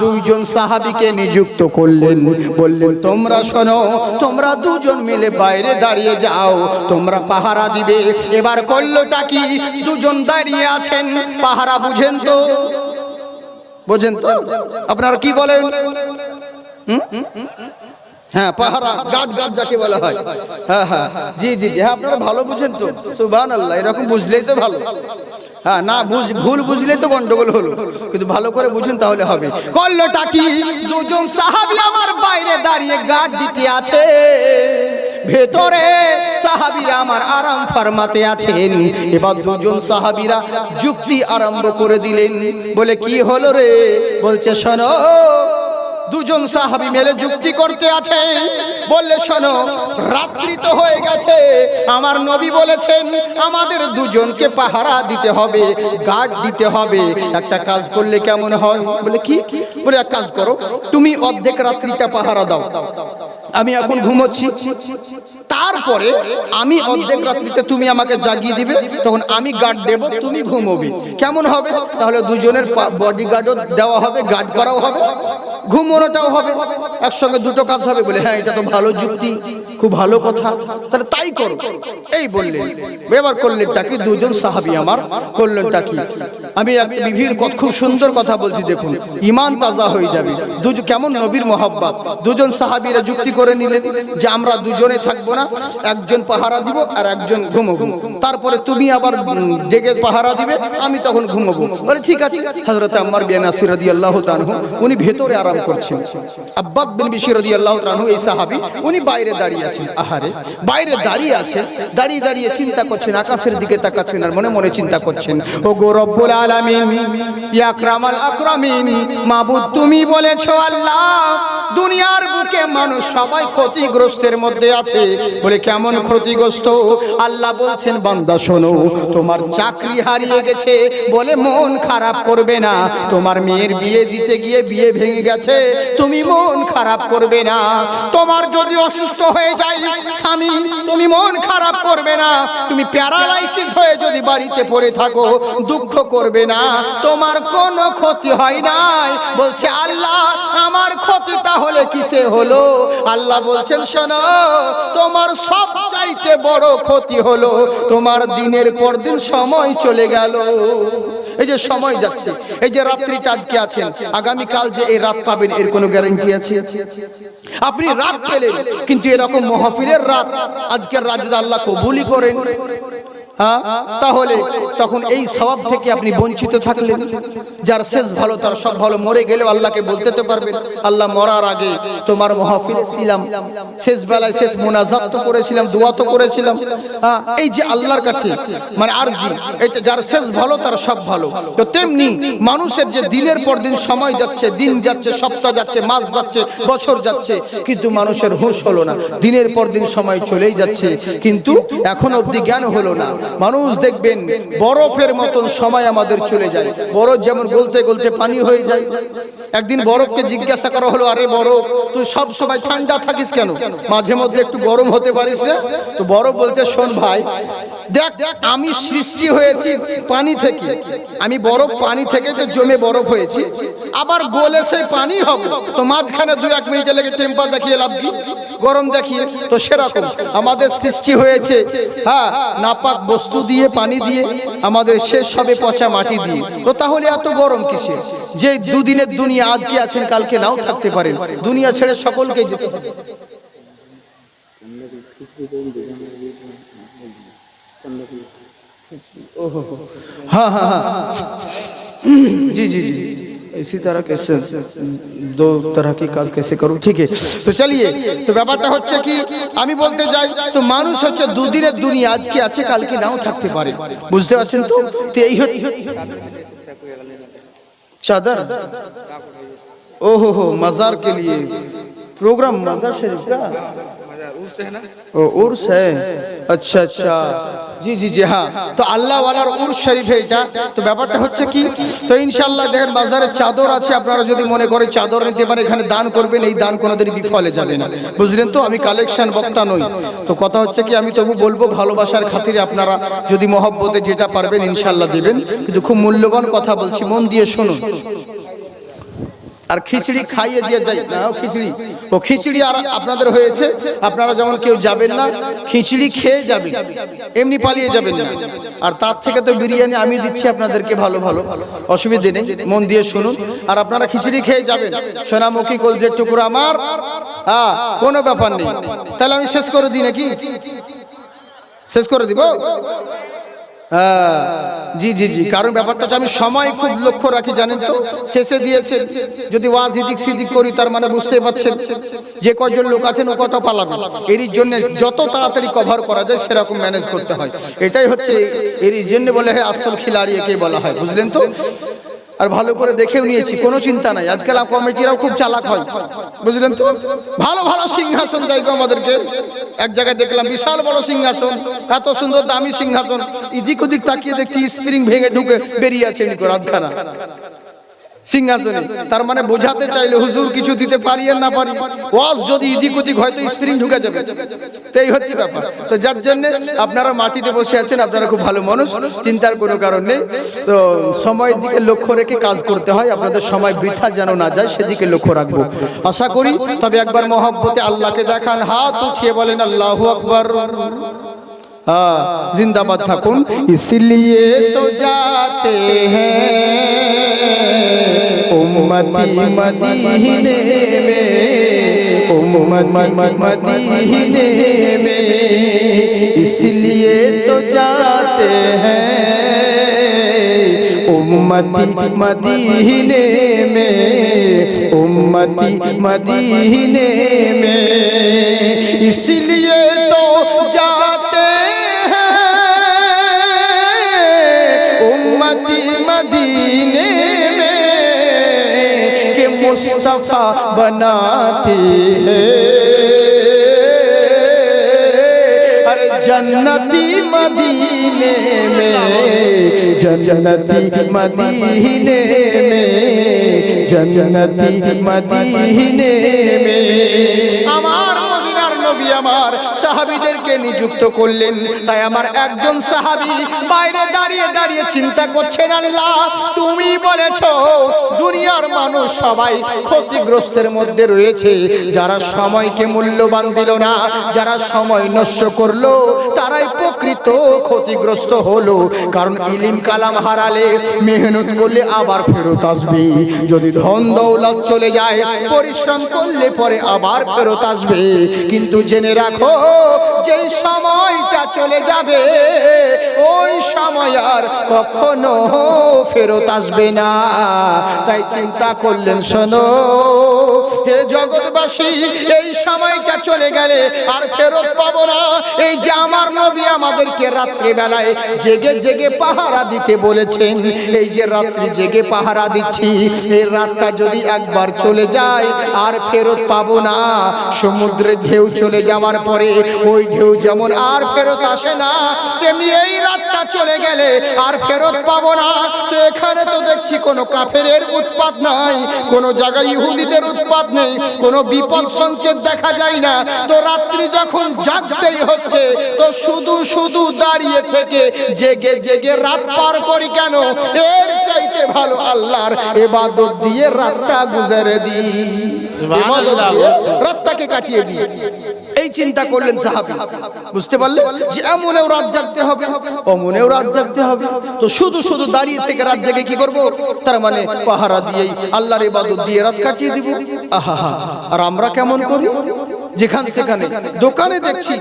দুইজন সাহাবীকে নিযুক্ত করলেন, বললেন তোমরা শোনো, তোমরা দুজন মিলে বাইরে দাঁড়িয়ে যাও, তোমরা পাহারা দিবে। এবার করলোটা কি? দুজন দাঁড়িয়ে আছেন, পাহারা বুঝেন তো? বোঝেন তো? আপনারা কি বলেন? হ্যাঁ, পাহারা, গার্ড যাকে বলা হয়। হ্যাঁ হ্যাঁ, জি জি জি, হ্যাঁ, আপনারা ভালো বুঝেন তো, সুবহানাল্লাহ। এরকম বুঝলেই তো ভালো। হ্যাঁ, না ভুল বুঝলেই তো গন্ডগোল হলো, কিন্তু ভালো করে বুঝুন তাহলে হবে। করলোটা কি? দুজন সাহাবী আমার বাইরে দাঁড়িয়ে গার্ড দিতে আছে, ভেতরে সাহাবীরা আমার আরাম ফরমাতে আছেন। এবার দুজন সাহাবীরা যুক্তি আরম্ভ করে দিলেন। বলে কি হলো রে? বলছে শোনো, দুজন সাহাবী মিলে যুক্তি করতে আছে। বললে শোনো, রাত্রি তো হয়ে গেছে, আমার নবী বলেছেন আমাদের দুজনকে পাহারা দিতে হবে, গার্ড দিতে হবে। একটা কাজ করলে কেমন হয়? বলে কি? বলে এক কাজ করো, তুমি অর্ধেক রাত্রিটা পাহারা দাও, আমি এখন ঘুমোচ্ছি, তারপরে আমি অর্ধেক রাত্রিতে তুমি আমাকে জাগিয়ে দিবে, তখন আমি গার্ড দেব, তুমি ঘুমোবে। কেমন হবে? তাহলে দুজনের বডিগার্ডও দেওয়া হবে, গার্ড করাও হবে, ঘুমোনোটাও হবে, একসঙ্গে দুটো কাজ হবে। বলে হ্যাঁ, এটা তো ভালো যুক্তি, খুব ভালো কথা, তাহলে তাই করো। এই বললেন। এবার করলেনটা কি? দুজন সাহাবী আমার করলেনটা কি? আমি বিভিন্ন খুব সুন্দর কথা বলছি, দেখুন, ঈমান তাজা হয়ে যাবে। কেমন নবীর মহব্বত। দুজন সাহাবীরা যুক্তি করে নিলেন যে আমরা দুজনে থাকবো না, একজন পাহারা দিব আর একজন ঘুমোবো, তারপরে তুমি আবার জেগে পাহারা দিবে, আমি তখন ঘুমোবো। বলে ঠিক আছে। হযরত আম্মার বিন ইয়াসির রাদিয়াল্লাহু তাআলা আনহু উনি ভেতরে আরাম করছেন, আব্বাদ বিন বিশির রাদিয়াল্লাহু তাআলা আনহু এই সাহাবী উনি বাইরে দাঁড়িয়ে আছেন। আহারে, বাইরে দাঁড়িয়ে আছেন, দাঁড়িয়ে দাঁড়িয়ে চিন্তা করছেন, আকাশের দিকে তাকাচ্ছেন আর মনে মনে চিন্তা করছেন, ও গো রব্বুল আলামিন, ইয়া আকরামাল আকরামিন, মাবুদ তুমি বলেছো আল্লাহ দুনিয়ার বুকে মানুষ সবাই ক্ষতিগ্রস্তের মধ্যে আছে। বলে কেমন ক্ষতিগ্রস্ত? আল্লাহ বলছেন বান্দা শোনো, তোমার চাকরি হারিয়ে গেছে বলে মন খারাপ করবে না। তোমার মেয়ের বিয়ে দিতে গিয়ে বিয়ে ভেঙে গেছে, তুমি মন খারাপ করবে না। তোমার যদি অসুস্থ হয়ে যায় স্বামী, তুমি মন খারাপ করবে না। তুমি প্যারালাইসিস হয়ে যদি বাড়িতে পড়ে থাকো, দুঃখ করবে না। তোমার কোনো ক্ষতি হয় নাই। বলছে আল্লাহ আমার ক্ষতি তাহলে কিসে হলো? আল্লাহ বলছেন শোনো, তোমার সবচাইতে বড় ক্ষতি হলো তোমার দিনের পর দিন সময় চলে গেল। এই যে সময় যাচ্ছে, এই যে রাত্রিটা আজকে আছেন, আগামী কাল যে এই রাত পাবেন এর কোনো গ্যারান্টি আছে? আপনি রাত পেলেন, কিন্তু এরকম মাহফিলের রাত আজকের রাত যদি আল্লাহ কবুলই করেন, হ্যাঁ, তাহলে তখন এই সওয়াব থেকে আপনি বঞ্চিত থাকলেন। যার শেষ ভালো তার সব ভালো। মরে গেলেও আল্লাহকে বলতে তো পারবেন, আল্লাহ মরার আগে তোমার মাহফিলে ছিলাম, শেষ বেলায় শেষ মোনাজাত তো করেছিলাম, দোয়া তো করেছিলাম। এই যে আল্লাহর কাছে মানে আরজি, এটা যার শেষ ভালো তার সব ভালো। তো তেমনি মানুষের যে দিনের পর দিন সময় যাচ্ছে, দিন যাচ্ছে, সপ্তাহ যাচ্ছে, মাস যাচ্ছে, বছর যাচ্ছে, কিন্তু মানুষের হুঁশ হলো না। দিনের পর দিন সময় চলেই যাচ্ছে, কিন্তু এখন অবধি জ্ঞান হলো না। মানুষ দেখবেন বরফের মতন সময় আমাদের চলে যায়। বরফ যেমন গলতে গলতে পানি হয়ে যায়। একদিন বরফকে জিজ্ঞাসা করা হলো, আরে বরফ তুই সব সময় ঠান্ডা থাকিস কেন, মাঝে মধ্যে একটু গরম হতে পারিস না? তো বরফ বলতে শোন ভাই, দেখ আমি সৃষ্টি হয়েছি পানি থেকে, আমি বরফ পানি থেকে তো জমে বরফ হয়েছি, আবার গলে সেই পানি হবে, তো মাঝখানে 2-1 মিনিটে লেগে টেম্পার দেখিয়ে লাভ কি, গরম দেখিয়ে? তো সেরকম আমাদের সৃষ্টি হয়েছে, হ্যাঁ, নাপাক বস্তু দিয়ে, পানি দিয়ে, আমাদের শেষ হবে পচা মাটি দিয়ে। তো তাহলে এত গরম কিসের? যে দুদিনের দুনিয়া, আজকে আছেন কালকে নাও থাকতে পারেন, দুনিয়া ছেড়ে সকলকে যেতে হবে। हाँ हाँ हाँ जी जी जी इसी तरह कैसे दो तरह की काज कैसे करूं? ठीक है, तो चलिए, तो ব্যাপারটা হচ্ছে কি আমি বলতে যাই, তো মানুষ হচ্ছে দুদিনের দুনিয়া, আজকে আছে কালকে নাও থাকতে পারে, বুঝতে পারছেন তো? তো এই चादर, ओहो हो, मजार के लिए प्रोग्राम, मजार शरीफ का उर्स है ना? ओ उर्स है, अच्छा अच्छा, জি জি জি, হ্যাঁ। তো আল্লাহ ওয়ালার উরস শরীফ এটা। তো ব্যাপারটা হচ্ছে কি, তো ইনশাআল্লাহ দেখেন বাজারে চাদর আছে, আপনারা যদি মনে করেন চাদর নিতে পারেন, এখানে দান করবেন, এই দান কোনোদিন বিফলে যাবে না, বুঝলেন তো? আমি কালেকশন বক্তা নই, তো কথা হচ্ছে কি আমি তবু বলবো ভালোবাসার খাতিরে আপনারা যদি মহব্বতে যেটা পারবেন ইনশাআল্লাহ দিবেন, কিন্তু খুব মূল্যবান কথা বলছি, মন দিয়ে শুনুন। আর খিচড়ি খাইয়ে দিয়ে যাই না, খিচড়ি, ও খিচড়ি আর আপনাদের হয়েছে, আপনারা যেমন কেউ যাবেন না, খিচড়ি খেয়ে যাবেন, এমনি পালিয়ে যাবেন না। আর তার থেকে তো বিরিয়ানি আমি দিচ্ছি আপনাদেরকে ভালো ভালো, অসুবিধে নেই, মন দিয়ে শুনুন। আর আপনারা খিচড়ি খেয়ে যাবেন, সোনামুখী কলজের টুকরো আমার, হ্যাঁ, কোনো ব্যাপার নেই। তাহলে আমি শেষ করে দিই নাকি? শেষ করে দিব? হ্যাঁ, জি জি জি, কারণ ব্যাপারটা হচ্ছে আমি সময় খুব লক্ষ্য রাখি, জানেন তো? শেষে দিয়েছেন, যদি ওয়াজ এদিক সেদিক করি তার মানে বুঝতে পারছেন যে কয়জন লোক আছেন ও কত পালাবে, এরই জন্য যত তাড়াতাড়ি কভার করা যায় সেরকম ম্যানেজ করতে হয়, এটাই হচ্ছে এরই জন্য বলে হয় আসল খিলাড়ি একে বলা হয়, বুঝলেন তো? আর ভালো করে দেখেও নিয়েছি, কোনো চিন্তা নাই। আজকাল কমিটিরাও খুব চালাক হয়, বুঝলেন তো? ভালো ভালো সিংহাসন দেয় আমাদেরকে। এক জায়গায় দেখলাম বিশাল বড় সিংহাসন, এত সুন্দর দামি সিংহাসন, এদিক ওদিক তাকিয়ে দেখছি স্প্রিং ভেঙে ঢুকে বেরিয়ে আছে রাতখানা সিংহাসনে। তার মানে বোঝাতে চাইলে হুজুর কিছু দিতে পারি আর না পারি, ওয়াজ যদি এদিক ওদিক হয়তো স্প্রিং ঢুকে যাবে, তো এই হচ্ছে ব্যাপার। তো যার জন্য আপনারা মাটিতে বসে আছেন, আপনারা খুব ভালো মানুষ, চিন্তার কোনো কারণ নেই। তো সময়ের দিকে লক্ষ্য রেখে কাজ করতে হয়, আপনাদের সময় বৃথা যেন না যায় সেদিকে লক্ষ্য রাখবো আশা করি। তবে একবার মহব্বতে আল্লাহকে দেখান, হাত উঠিয়ে বলেন আল্লাহু আকবার, हाँ जिंदाबाद থাকুন। इसलिए तो जाते हैं उम्मती मदीने में, उम्मती मदीने में, इसलिए तो जाते हैं उम्मती मदीने में, उम्मती मदीने में, इसलिए तो जाते मदीने में, मुस्तफा बनाती है। अरे जन्नती मदीने में, जन्नती मदीने में, जन्नती मदीने में। আমার মদিনার নবী আমার সাহাবীদেরকে নিযুক্ত করলেন। তাই আমার একজন সাহাবী বাইরে দাঁড়িয়ে দাঁড়িয়ে চিন্তা করছেন, আল্লাহ তুমি বলেছো দুনিয়ার মানুষ সবাই ক্ষতিগ্রস্তের মধ্যে রয়েছে। যারা সময়কে মূল্যবান দিল না, যারা সময় নষ্ট করলো, তারাই প্রকৃত ক্ষতিগ্রস্ত হলো। কারণ ইলম কালাম হারালে, মেহনত করলে আবার ফেরত আসবে। যদি ধন দৌলত চলে যায়, পরিশ্রম করলে পরে আবার ফেরত আসবে। কিন্তু জেনে রাখো, যেই সময়টা চলে যাবে ওই সময় আর কখনো ফেরত আসবে না। তাই চিন্তা করলেন, শোনো হে জগৎবাসী, এই সময়টা চলে গেলে আর ফেরত পাবো না। এই যে আমার নবী আমাদেরকে রাত্রি বেলায় জেগে জেগে পাহারা দিতে বলেছেন, এই যে রাত্রি জেগে পাহারা দিচ্ছি, এই রাতটা যদি একবার চলে যায় আর ফেরত পাবো না। সমুদ্রের ঢেউ চলে যাওয়ার পরে ওই ঢেউ যেমন আর ফেরত আসে না, তেমনি এই রাতটা চলে গেলে আর ফেরত পাবো না। তো এখানে তো দেখছি কোনো কাফেরের উৎপাত নাই, কোনো জায়গায় ইহুদিদের উৎপাত নেই, কোনো বিপদ সংকেত দেখা যায় না। তো রাত্রি যখন জাগতেই হচ্ছে, তো শুধু শুধু দাঁড়িয়ে থেকে জেগে জেগে রাত পার করি কেন? এর চাইতে ভালো আল্লাহর ইবাদত দিয়ে রাতটা গুজারে দিই, ইবাদত দিয়ে রাতটাকে কাটিয়ে দিই। এই চিন্তা করলেন সাহাবী। বুঝতে পারলেন যে এমনেও রাত জাগতে হবে, অমনেও রাত জাগতে হবে। তো শুধু শুধু দাঁড়িয়ে থেকে রাত জেগে কি করব? তার মানে পাহারা দিয়েই আল্লাহর ইবাদত দিয়ে রাত কাটিয়ে দিব। আহা, আর আমরা কেমন করি? যেখানে সেখানে দোকানে দেখছি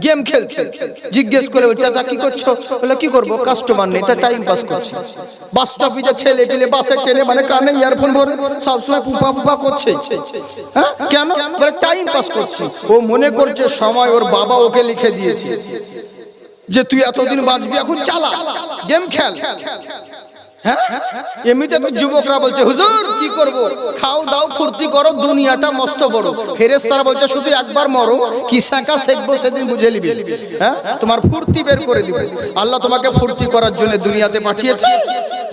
গেম খেলছে, জিজ্ঞেস করে চাচা কি করছো? বলে কি করবো, কাস্টমার নেই, তা টাইম পাস করছি। বাস স্টপে ছেলে পেলে বাসে ট্রেনে মানে কানে ইয়ারফোন ভরে সবসময় পুপা পুপা করছে। হ্যাঁ কেন? বলে টাইম পাস করছি। ও মনে করছে সময় ওর বাবা ওকে লিখে দিয়েছে যে তুই এতদিন বাঁচবি, এখন চালা গেম খেল। হ্যাঁ, এমনিতে তো যুবকরা বলছে হুজুর কি করব, খাও দাও ফুর্তি করো, দুনিয়াটা মস্ত বড়। ফেরেশতারা বলছে শুধু একবার মরো, কি শাঁকা শিখবো সেদিন বুঝে নিবি। হ্যাঁ, তোমার ফুর্তি বের করে দিবে। আল্লাহ তোমাকে ফুর্তি করার জন্য দুনিয়াতে পাঠিয়েছে,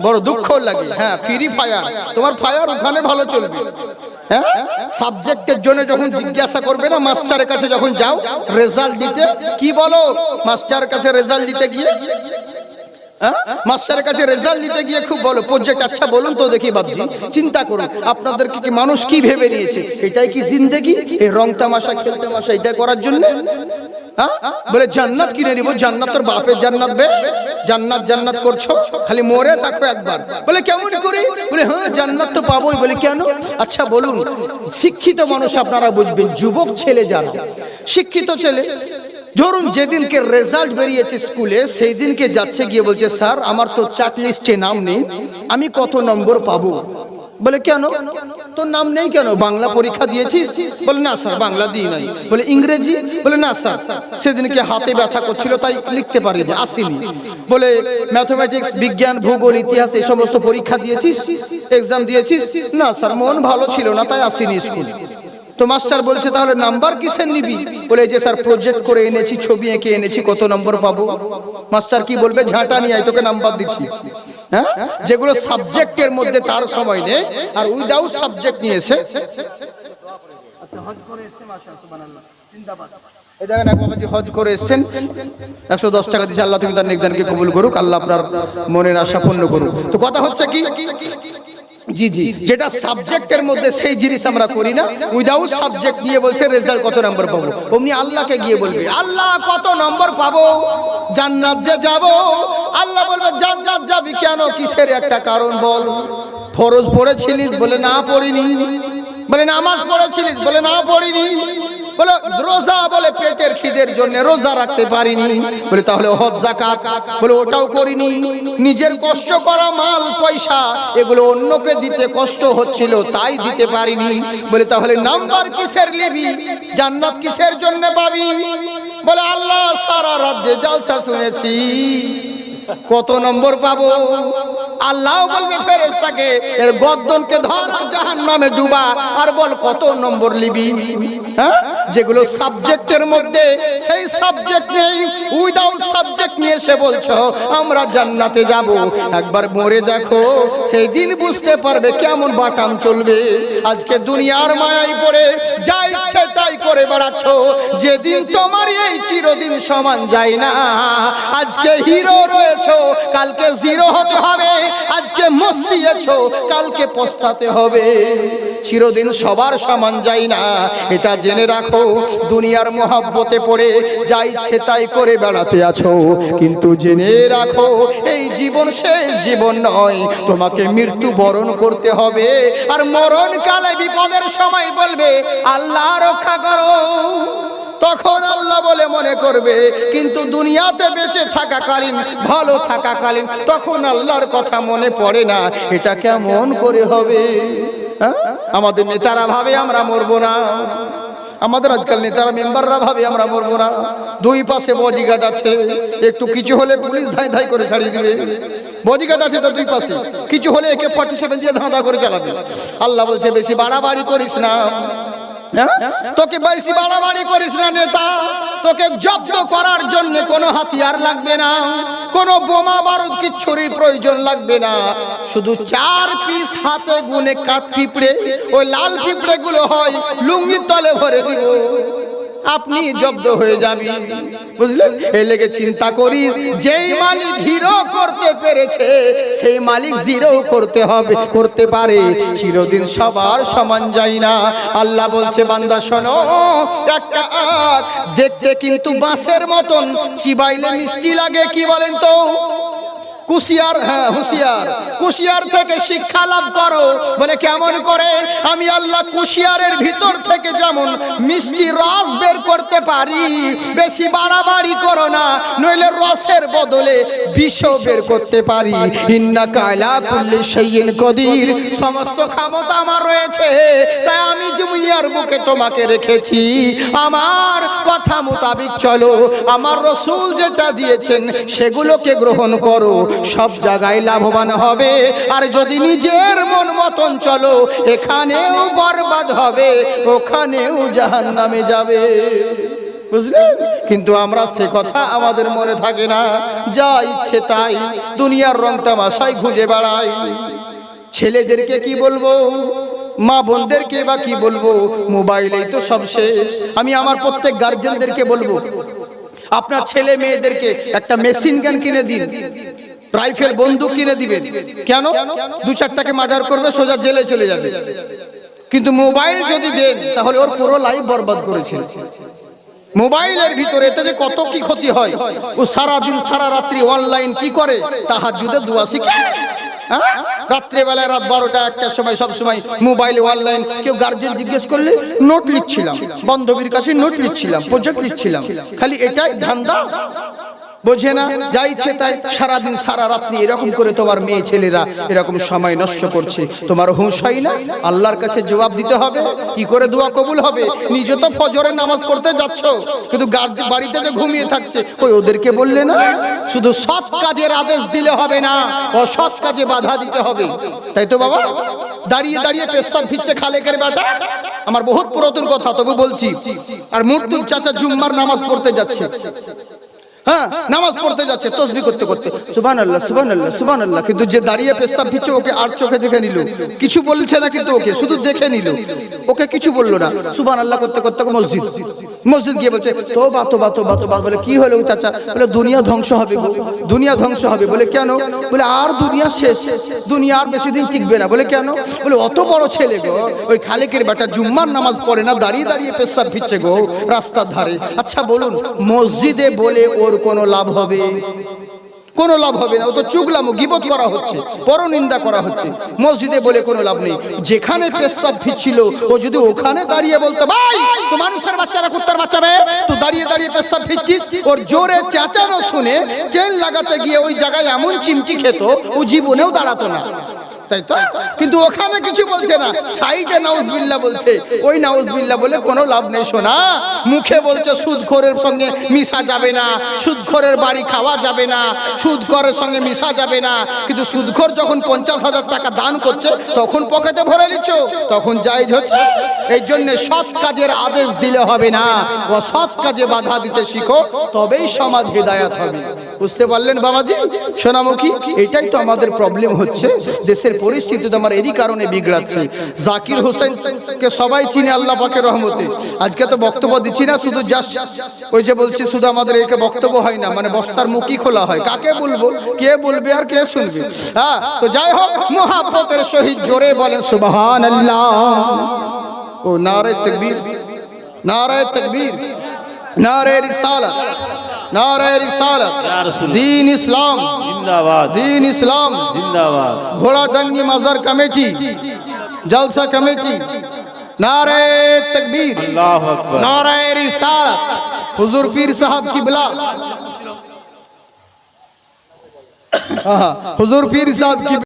বড় দুঃখ লাগে। হ্যাঁ, ফ্রি ফায়ার, তোমার ফায়ার ওখানে ভালো চলবে। হ্যাঁ, সাবজেক্টের জন্য যখন জিজ্ঞাসা করবে না, মাস্টারের কাছে যখন যাও রেজাল্ট দিতে, কি বলো মাস্টারের কাছে রেজাল্ট দিতে গিয়ে? মাস্টারের কাছে রেজাল্ট দিতে গিয়ে খুব বলো প্রজেক্ট, আচ্ছা বলুন তো দেখি বাবজি, চিন্তা করুন আপনাদেরকে কি মানুষ কি ভেবে নিয়েছে? এটাই কি জিন্দেগি? এই রং তামাশা খেল তামাশা এটা করার জন্য? হ্যাঁ, বলে জান্নাত কিনে নিব। জান্নাত তোর বাপের জান্নাত বে, জান্নাত জান্নাত করছো, খালি মরে থাকো একবার। বলে কেমন করে? বলে হ্যাঁ জান্নাত তো পাবোই। বলে কেন? আচ্ছা বলুন, শিক্ষিত মানুষ আপনারা বুঝবেন, যুবক ছেলে যারা শিক্ষিত ছেলে, ধরুন যেদিনকে রেজাল্ট বেরিয়েছে স্কুলে, সেই দিনকে যাচ্ছে গিয়ে বলছে স্যার আমার তো চার্ট লিস্টে নাম নেই, আমি কত নম্বর পাবো? বলে কেন তোর নাম নেই কেন? বাংলা পরীক্ষা দিয়েছিস? বলে না স্যার বাংলা দিই নাই। বলে ইংরেজি? বলে না স্যার সেদিনকে হাতে ব্যথা করছিল তাই লিখতে পারিনি, আসেনি। বলে ম্যাথমেটিক্স, বিজ্ঞান, ভূগোল, ইতিহাস এই সমস্ত পরীক্ষা দিয়েছিস, এক্সাম দিয়েছিস? না স্যার মন ভালো ছিল না তাই আসেনি স্কুল। তো মাস্টার বলছে তাহলে নাম্বার কিসের নিবি? বলে যে স্যার প্রজেক্ট করে এনেছি, ছবি এঁকে এনেছি, কত নম্বর পাবো? মাস্টার কি বলবে? ঝাঁটা নিয়ে আয়, তোকে নাম্বার দিচ্ছি। হ্যাঁ, যেগুলো সাবজেক্টের মধ্যে তার সময় নেই আর উইদাউট সাবজেক্ট নিয়েছে। আচ্ছা হজ করে এসেছে, মাশাআল্লাহ সুবহানাল্লাহ, জিন্দাবাদ। এই দেখেন এক বাবাজি হজ করে এসেছেন, 110 টাকা দিয়েছে। আল্লাহ তুমি তার নেকদানকে কবুল করুক, আল্লাহ আপনার মনের আশা পূর্ণ করুক। তো কথা হচ্ছে কি, জি জি, যেটা সাবজেক্টের মধ্যে সেই জিনিস আমরা করি না, উইদাউট সাবজেক্ট নিয়ে বলছে রেজাল্ট কত নাম্বার পাবো। অমনি আল্লাহকে গিয়ে বলবে আল্লাহ কত নম্বর পাবো? জান্নাত যে যাব। আল্লাহ বলবে জান্নাত যাবি কেন, কিসের একটা কারণ বল। ফরজ পড়েছিলিস? বলে না পড়িনি। বলে নামাজ পড়েছিলিস? বলে না পড়িনি। বলে রোজা? বলে পেটের খিদের জন্য রোজা রাখতে পারিনি। বলে তাহলে হজ যাকাত? বলে ওটাও করিনি। নিজের কষ্ট করা মাল পয়সা এগুলো অন্যকে দিতে কষ্ট হচ্ছিল তাই দিতে পারিনি। বলে তাহলে নাম্বার কিসের নিবি, জান্নাত কিসের জন্য পাবি? বলে আল্লাহ সারা রাজ্যে জালসা শুনেছি, কত নম্বর পাবো? আল্লাহ বলবে ফেরেশতাকে এর গর্দনকে ধর আর জাহান্নামে ডুবা আর বল কত নম্বর নিবি। হ্যাঁ, যেগুলো সাবজেক্টের মধ্যে সেই সাবজেক্ট নেই, উইদাউট সাবজেক্ট নিয়ে এসে বলছো আমরা জান্নাতে যাব। একবার মরে দেখো, সেই দিন বুঝতে পারবে কেমন বাটাম চলবে। আজকে দুনিয়ার মায়ায় পড়ে যা ইচ্ছে তাই করে বেড়াচ্ছ, যেদিন তোমার এই চিরদিন সমান যায় না। আজকে হিরো রয়েছো, কালকে জিরো হতে হবে। আজকে মস্তিয়েছো, কালকে পস্তাতে হবে। চিরদিন সবার সমান যায় না, এটা জেনে রাখো। দুনিয়ার মহব্বতে পড়ে যা ইচ্ছে তাই করে বেড়াতে আছো, কিন্তু জেনে রাখো এই জীবন শেষ জীবন নয়, তোমাকে মৃত্যু বরণ করতে হবে। আর মরণকালে বিপদের সময় বলবে আল্লাহ রক্ষা করো, তখন আল্লাহ বলে মনে করবে। কিন্তু দুনিয়াতে বেঁচে থাকাকালীন, ভালো থাকাকালীন তখন আল্লাহর কথা মনে পড়ে না। এটা কেমন করে হবে? আমাদের নেতারা ভাবে আমরা মরবো না, আমাদের আজকাল নেতারা মেম্বাররা ভাবে আমরা মরবো না। দুই পাশে বডিগার্ড আছে, একটু কিছু হলে পুলিশ ধাই ধাই করে ছাড়িয়ে দিবে। বডিগার্ড আছে তো দুই পাশে, কিছু হলে AK-47 দিয়ে ধাঁধা করে চালাবে। আল্লাহ বলছে বেশি বাড়াবাড়ি করিস না, তোকে বেশি বাড়াবাড়ি করিস না নেতা। তোকে জব্দ করার জন্য কোনো হাতিয়ার লাগবে না, কোনো বোমা বারুদ কিচ্ছুরই প্রয়োজন লাগবে না। শুধু 4 পিস হাতে গুনে কাঠ পিঁপড়ে, ওই লাল পিঁপড়ে গুলো হয় লুঙ্গির তলে ভরে দিব, আপনি জব্দ হয়ে যাবি। বুঝলেন? এই লেগে চিন্তা করিস, যেই মালিক হিরো করতে পেরেছে সেই মালিক জিরো করতে হবে, করতে পারে। চিরদিন সবার সমান যায় না। আল্লাহ বলছে বান্দা শোনো, একটা আখ দেখতে কিন্তু বাঁশের মতন, চিবাইলে মিষ্টি লাগে। কি বলেন তো? কুশিয়ার, হ্যাঁ হুঁশিয়ার। কুশিয়ার থেকে শিক্ষা লাভ করো। বলে কেমন করে? আমি আল্লাহ কুশিয়ারের ভিতর থেকে যেমন মিষ্টি রস বের করতে পারি, বেশি বাড়াবাড়ি করো না, নইলে রসের বদলে বিষ বের করতে পারি। ইন্নাকা আলা কুল্লি শাইইন কদির, সমস্ত ক্ষমতা আমার রয়েছে। তাই আমি দুনিয়ার বুকে তোমাকে রেখেছি, আমার কথা মোতাবিক চলো, আমার রাসূল যেটা দিয়েছেন সেগুলোকে গ্রহণ করো, সব জায়গায় লাভবান হবে। আর যদি নিজের মন মতন চলো, এখানেও বরবাদ হবে, ওখানেও জাহান্নামে যাবে। বুঝলেন? কিন্তু আমরা সে কথা আমাদের মনে থাকে না, যা ইচ্ছে তাই দুনিয়ার রং তামাশায় খুঁজে বেড়াই। ছেলেদেরকে কি বলবো, মা বোনদেরকে বা কি বলবো, মোবাইলেই তো সব শেষ। আমি আমার প্রত্যেক গার্জেনদেরকে বলবো, আপনার ছেলে মেয়েদেরকে একটা মেশিন গান কিনে দিন, রাইফেল বন্দুক কিনে দিবেন। কেন? 2-4টাকে মার্ডার করবে, সোজা জেলে চলে যাবে। কিন্তু মোবাইল যদি দেন তাহলে ওর পুরো লাইফ বরবাদ করেছে। মোবাইলের ভিতরে এতে যে কত কি ক্ষতি হয়। ও সারা দিন সারা রাত্রি অনলাইন কি করে, তাহাজ্জুদে দোয়া শিখে। রাত্রেবেলায় রাত 12টা 1টার সময় সব সময় মোবাইলে অনলাইন। কেউ গার্জেন জিজ্ঞেস করলে নোট লিখছিলাম, বান্ধবীর কাছে নোট লিখছিলাম, প্রজেক্ট লিখছিলাম, খালি এটাই ধান্দা। বোঝে না, যা ইচ্ছে তাই সারাদিন সারা রাত্রি এরকম করে তোমার মেয়ে ছেলেরা এরকম সময় নষ্ট করছে। তোমার হুঁশ হয় না? আল্লাহর কাছে জবাব দিতে হবে। কি করে দোয়া কবুল হবে? নিজে তো ফজরের নামাজ পড়তে যাচ্ছ, কিন্তু বাড়িতে যে ঘুমিয়ে থাকছে, ওই ওদেরকে বললে না? শুধু সৎ কাজের আদেশ দিলে হবে না, অসৎ কাজে বাধা দিতে হবে। তাই তো বাবা? দাঁড়িয়ে দাঁড়িয়ে পেশাব ভিজছে খালেকের বেটা, আমার বহুত পুরাতন কথা তবু বলছি। আর মুর্তুর চাচা জুম্মার নামাজ পড়তে যাচ্ছে, হ্যাঁ নামাজ পড়তে যাচ্ছে তাসবিহ করতে করতে, সুবহানাল্লাহ সুবহানাল্লাহ সুবহানাল্লাহ। কিন্তু যে দাঁড়িয়ে পেশাব দিচ্ছে ওকে আর চোখে দেখে নিল, কিছু বলছে না, কিন্তু ওকে শুধু দেখে নিল, ওকে কিছু বললো না। সুবহানাল্লাহ করতে করতে মসজিদ গিয়ে বলছে তোবা তোবা তোবা তোবা। বলে কি হলো চাচা? বলে দুনিয়া ধ্বংস হবে গো, দুনিয়া ধ্বংস হবে। বলে কেন? বলে আর দুনিয়া শেষ, দুনিয়া আর বেশি দিন টিকবে না। বলে কেন? বলে অত বড় ছেলে গো, ওই খালেকের বেটা জুম্মার নামাজ পড়ে না, দাঁড়িয়ে দাঁড়িয়ে পেশাব দিচ্ছে গো রাস্তার ধারে। আচ্ছা বলুন, মসজিদে বলে ওর কোনো লাভ হবে? কোনো লাভ হবে না। ও তো চুগলামো, গীবত করা হচ্ছে, পরনিন্দা করা হচ্ছে। মসজিদে বলে কোনো লাভ নেই। যেখানে পেশাব ভিজছিল ও যদি ওখানে দাঁড়িয়ে বলতো ভাই তো মানুষের বাচ্চারা কুত্তার বাচ্চা বে, তো দাঁড়িয়ে দাঁড়িয়ে পেশাব ভিজছিস, ওর জোরে চেঁচানো শুনে চেন লাগাতে গিয়ে ওই জায়গায় এমন চিমটি খেত ও জীবনেও দাঁড়াতো না। তাই তো, কিন্তু ওখানে কিছু বলছে না, সাইডে নাউজুবিল্লাহ বলছে। ওই নাউজুবিল্লাহ বলে কোনো লাভ নেই শোনা। মুখে বলছে সুদখোরের সঙ্গে মিশা যাবে না, সুদখোরের বাড়ি খাওয়া যাবে না, সুদখোরের সঙ্গে মিশা যাবে না, কিন্তু সুদখোর যখন 50,000 টাকা দান করছে তখন পকেটে ভরে নিচ্ছ, তখন জায়েজ হচ্ছে। এই জন্য সৎ কাজের আদেশ দিলে হবে না, অসৎ কাজে বাধা দিতে শিখো, তবেই সমাজ হিদায়াত হবে। বুঝতে পারলেন বাবাজি সোনামুখী? এটাই তো আমাদের প্রবলেম হচ্ছে, দেশের পরিস্থিতি তো আমার এরই কারণে বিগড়াচ্ছে। জাকির হোসেনকে সবাই চিনে আল্লাহ পাকের রহমতে। আজকে তো বক্তব্য দিচ্ছি না, শুধু জাস্ট ওই যে বলছি, শুধু আমাদের একে বক্তব্য হয় না, মানে বস্তার মুখই খোলা হয়। কাকে বলবো, কে বলবে আর কে শুনবে? হ্যাঁ, তো যাই হোক, মুহাব্বতের সহিত জোরে বলেন সুবহানাল্লাহ। ও নারে তাকবীর, নারে তাকবীর, নারে রিসালাত, নারে রিসালাত, দ্বীন ইসলাম जिंदाबाद, দ্বীন ইসলাম जिंदाबाद। ঘোড়াডাঙ্গি মাজার কমিটি, জলসা কমিটি, নারে তাকবীর, अल्लाहु अकबर। नारे रिसालत, हुजूर पीर साहब किबला, हुजूर पीर साहब की